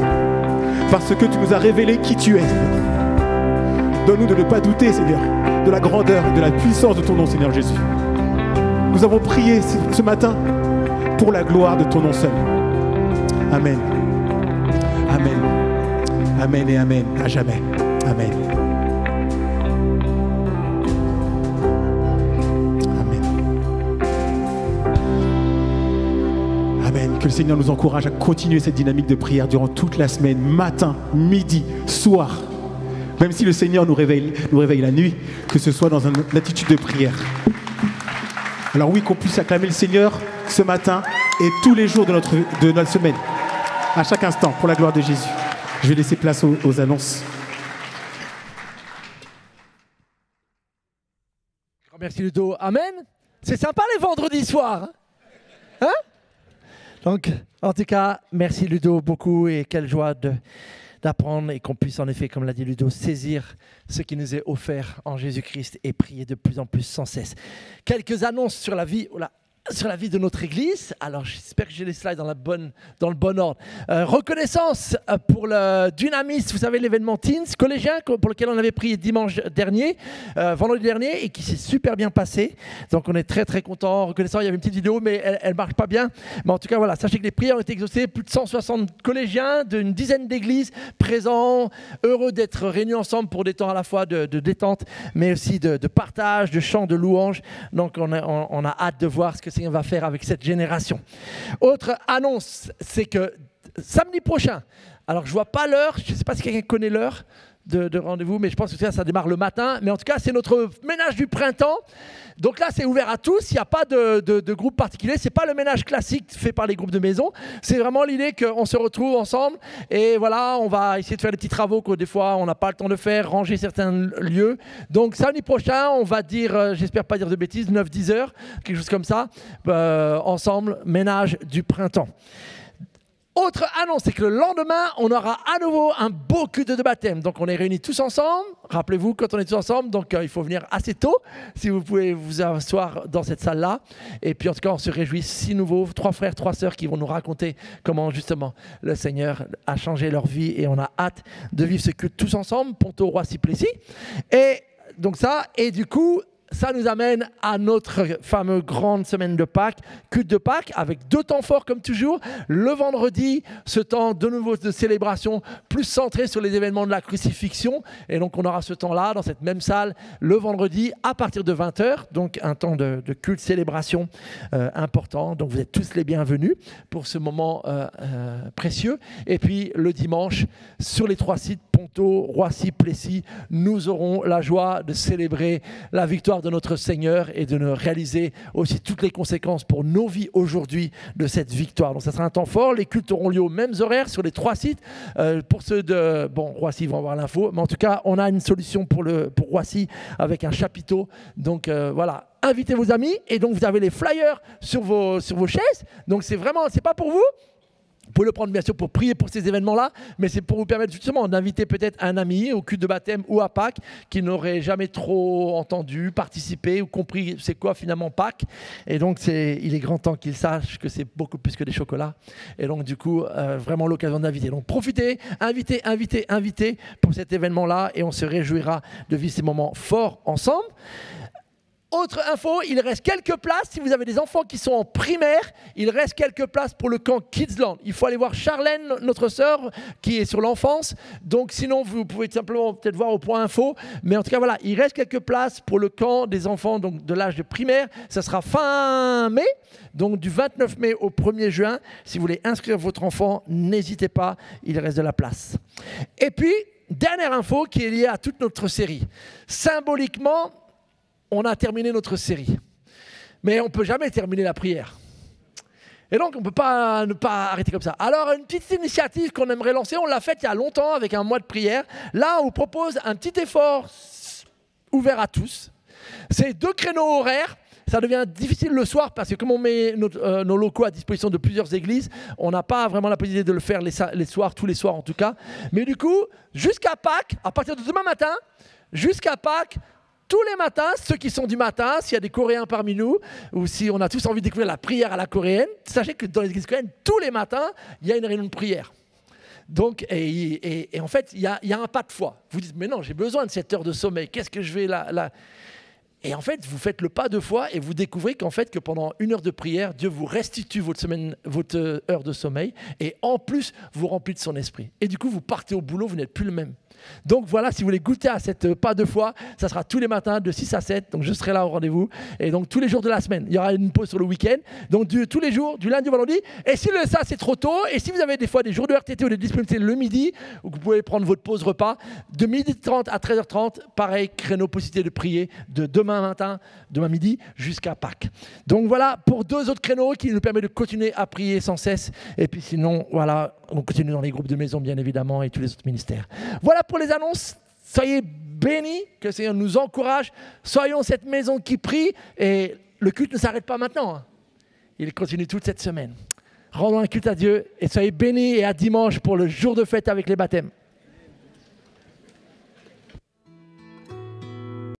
Parce que tu nous as révélé qui tu es, Seigneur. Donne-nous de ne pas douter, Seigneur, de la grandeur et de la puissance de ton nom, Seigneur Jésus. Nous avons prié ce matin pour la gloire de ton nom seul. Amen. Amen. Amen et amen. À jamais. Amen. Amen. Que le Seigneur nous encourage à continuer cette dynamique de prière durant toute la semaine, matin, midi, soir. Même si le Seigneur nous réveille la nuit, que ce soit dans une attitude de prière. Alors oui, qu'on puisse acclamer le Seigneur ce matin et tous les jours de notre semaine, à chaque instant, pour la gloire de Jésus. Je vais laisser place aux annonces. Merci Ludo. Amen. C'est sympa les vendredis soirs. Hein? Donc, en tout cas, merci Ludo beaucoup et quelle joie d'apprendre et qu'on puisse en effet, comme l'a dit Ludo, saisir ce qui nous est offert en Jésus-Christ et prier de plus en plus sans cesse. Quelques annonces sur la vie... sur la vie de notre Église. Alors, j'espère que j'ai les slides dans le bon ordre. Reconnaissance pour le Dynamis, vous savez, l'événement Teens collégien pour lequel on avait prié dimanche dernier, vendredi dernier, et qui s'est super bien passé. Donc, on est très, très contents. Reconnaissant, il y avait une petite vidéo, mais elle ne marche pas bien. Mais en tout cas, voilà, sachez que les prières ont été exaucées. Plus de 160 collégiens d'une dizaine d'églises présents, heureux d'être réunis ensemble pour des temps à la fois de détente, mais aussi de partage, de chant, de louange. Donc, on a hâte de voir ce que Seigneur va faire avec cette génération. Autre annonce, c'est que samedi prochain, alors je ne vois pas l'heure, je ne sais pas si quelqu'un connaît l'heure de rendez-vous, mais je pense que ça démarre le matin. Mais en tout cas, c'est notre ménage du printemps. Donc là, c'est ouvert à tous. Il n'y a pas de groupe particulier. Ce n'est pas le ménage classique fait par les groupes de maison. C'est vraiment l'idée qu'on se retrouve ensemble. Et voilà, on va essayer de faire des petits travaux que des fois, on n'a pas le temps de faire, ranger certains lieux. Donc samedi prochain, on va dire, j'espère pas dire de bêtises, 9-10 heures, quelque chose comme ça, ensemble, ménage du printemps. Autre annonce, c'est que le lendemain, on aura à nouveau un beau culte de baptême. Donc, on est réunis tous ensemble. Rappelez-vous, quand on est tous ensemble, donc il faut venir assez tôt, si vous pouvez vous asseoir dans cette salle-là. Et puis, en tout cas, on se réjouit, 6 nouveaux, 3 frères, 3 sœurs qui vont nous raconter comment, justement, le Seigneur a changé leur vie. Et on a hâte de vivre ce culte tous ensemble, Ponto, Roissy, Plessis. Et donc ça, et du coup, ça nous amène à notre fameuse grande semaine de Pâques, culte de Pâques, avec 2 temps forts comme toujours. Le vendredi, ce temps de nouveau de célébration, plus centré sur les événements de la crucifixion. Et donc on aura ce temps-là dans cette même salle le vendredi à partir de 20h, donc un temps de culte, célébration important. Donc vous êtes tous les bienvenus pour ce moment précieux. Et puis le dimanche, sur les 3 sites, Ponto, Roissy, Plessis, nous aurons la joie de célébrer la victoire de notre Seigneur et de réaliser aussi toutes les conséquences pour nos vies aujourd'hui de cette victoire. Donc ça sera un temps fort. Les cultes auront lieu aux mêmes horaires sur les 3 sites. Pour ceux de Roissy vont avoir l'info, mais en tout cas on a une solution pour Roissy avec un chapiteau. Donc voilà, invitez vos amis et donc vous avez les flyers sur vos chaises. Donc c'est pas pour vous. Vous pouvez le prendre bien sûr pour prier pour ces événements-là, mais c'est pour vous permettre justement d'inviter peut-être un ami au culte de baptême ou à Pâques qui n'aurait jamais trop entendu, participé ou compris c'est quoi finalement Pâques. Et donc il est grand temps qu'il sache que c'est beaucoup plus que des chocolats. Et donc du coup, vraiment l'occasion d'inviter. Donc profitez, invitez pour cet événement-là et on se réjouira de vivre ces moments forts ensemble. Autre info, il reste quelques places. Si vous avez des enfants qui sont en primaire, il reste quelques places pour le camp Kidsland. Il faut aller voir Charlène, notre sœur, qui est sur l'enfance. Donc sinon, vous pouvez simplement peut-être voir au point info. Mais en tout cas, voilà, il reste quelques places pour le camp des enfants donc de l'âge de primaire. Ça sera fin mai, donc du 29 mai au 1er juin. Si vous voulez inscrire votre enfant, n'hésitez pas, il reste de la place. Et puis, dernière info qui est liée à toute notre série. Symboliquement, on a terminé notre série. Mais on ne peut jamais terminer la prière. Et donc, on ne peut pas ne pas arrêter comme ça. Alors, une petite initiative qu'on aimerait lancer, on l'a faite il y a longtemps avec un mois de prière. Là, on vous propose un petit effort ouvert à tous. C'est 2 créneaux horaires. Ça devient difficile le soir parce que comme on met nos locaux à disposition de plusieurs églises, on n'a pas vraiment la possibilité de le faire les soirs, tous les soirs en tout cas. Mais du coup, jusqu'à Pâques, à partir de demain matin, jusqu'à Pâques, tous les matins, ceux qui sont du matin, s'il y a des Coréens parmi nous, ou si on a tous envie de découvrir la prière à la coréenne, sachez que dans les églises coréennes, tous les matins, il y a une réunion de prière. Donc, et en fait, il y a un pas de foi. Vous dites, mais non, j'ai besoin de cette heure de sommeil, qu'est-ce que je vais là Et en fait, vous faites le pas de foi et vous découvrez qu'en fait, que pendant 1 heure de prière, Dieu vous restitue votre heure de sommeil et en plus, vous remplit de son esprit. Et du coup, vous partez au boulot, vous n'êtes plus le même. Donc voilà, si vous voulez goûter à cette pas de foi, ça sera tous les matins de 6 à 7. Donc je serai là au rendez-vous. Et donc tous les jours de la semaine, il y aura une pause sur le week-end. Donc tous les jours, du lundi au vendredi. Et si ça c'est trop tôt, et si vous avez des fois des jours de RTT ou des disponibilités le midi, où vous pouvez prendre votre pause repas, de 12h30 à 13h30, pareil, créneau possibilité de prier de demain midi jusqu'à Pâques. Donc voilà pour 2 autres créneaux qui nous permettent de continuer à prier sans cesse. Et puis sinon, voilà, on continue dans les groupes de maison bien évidemment et tous les autres ministères. Voilà pour les annonces. Soyez bénis, que le Seigneur nous encourage. Soyons cette maison qui prie et le culte ne s'arrête pas maintenant. Il continue toute cette semaine. Rendons un culte à Dieu et soyez bénis et à dimanche pour le jour de fête avec les baptêmes.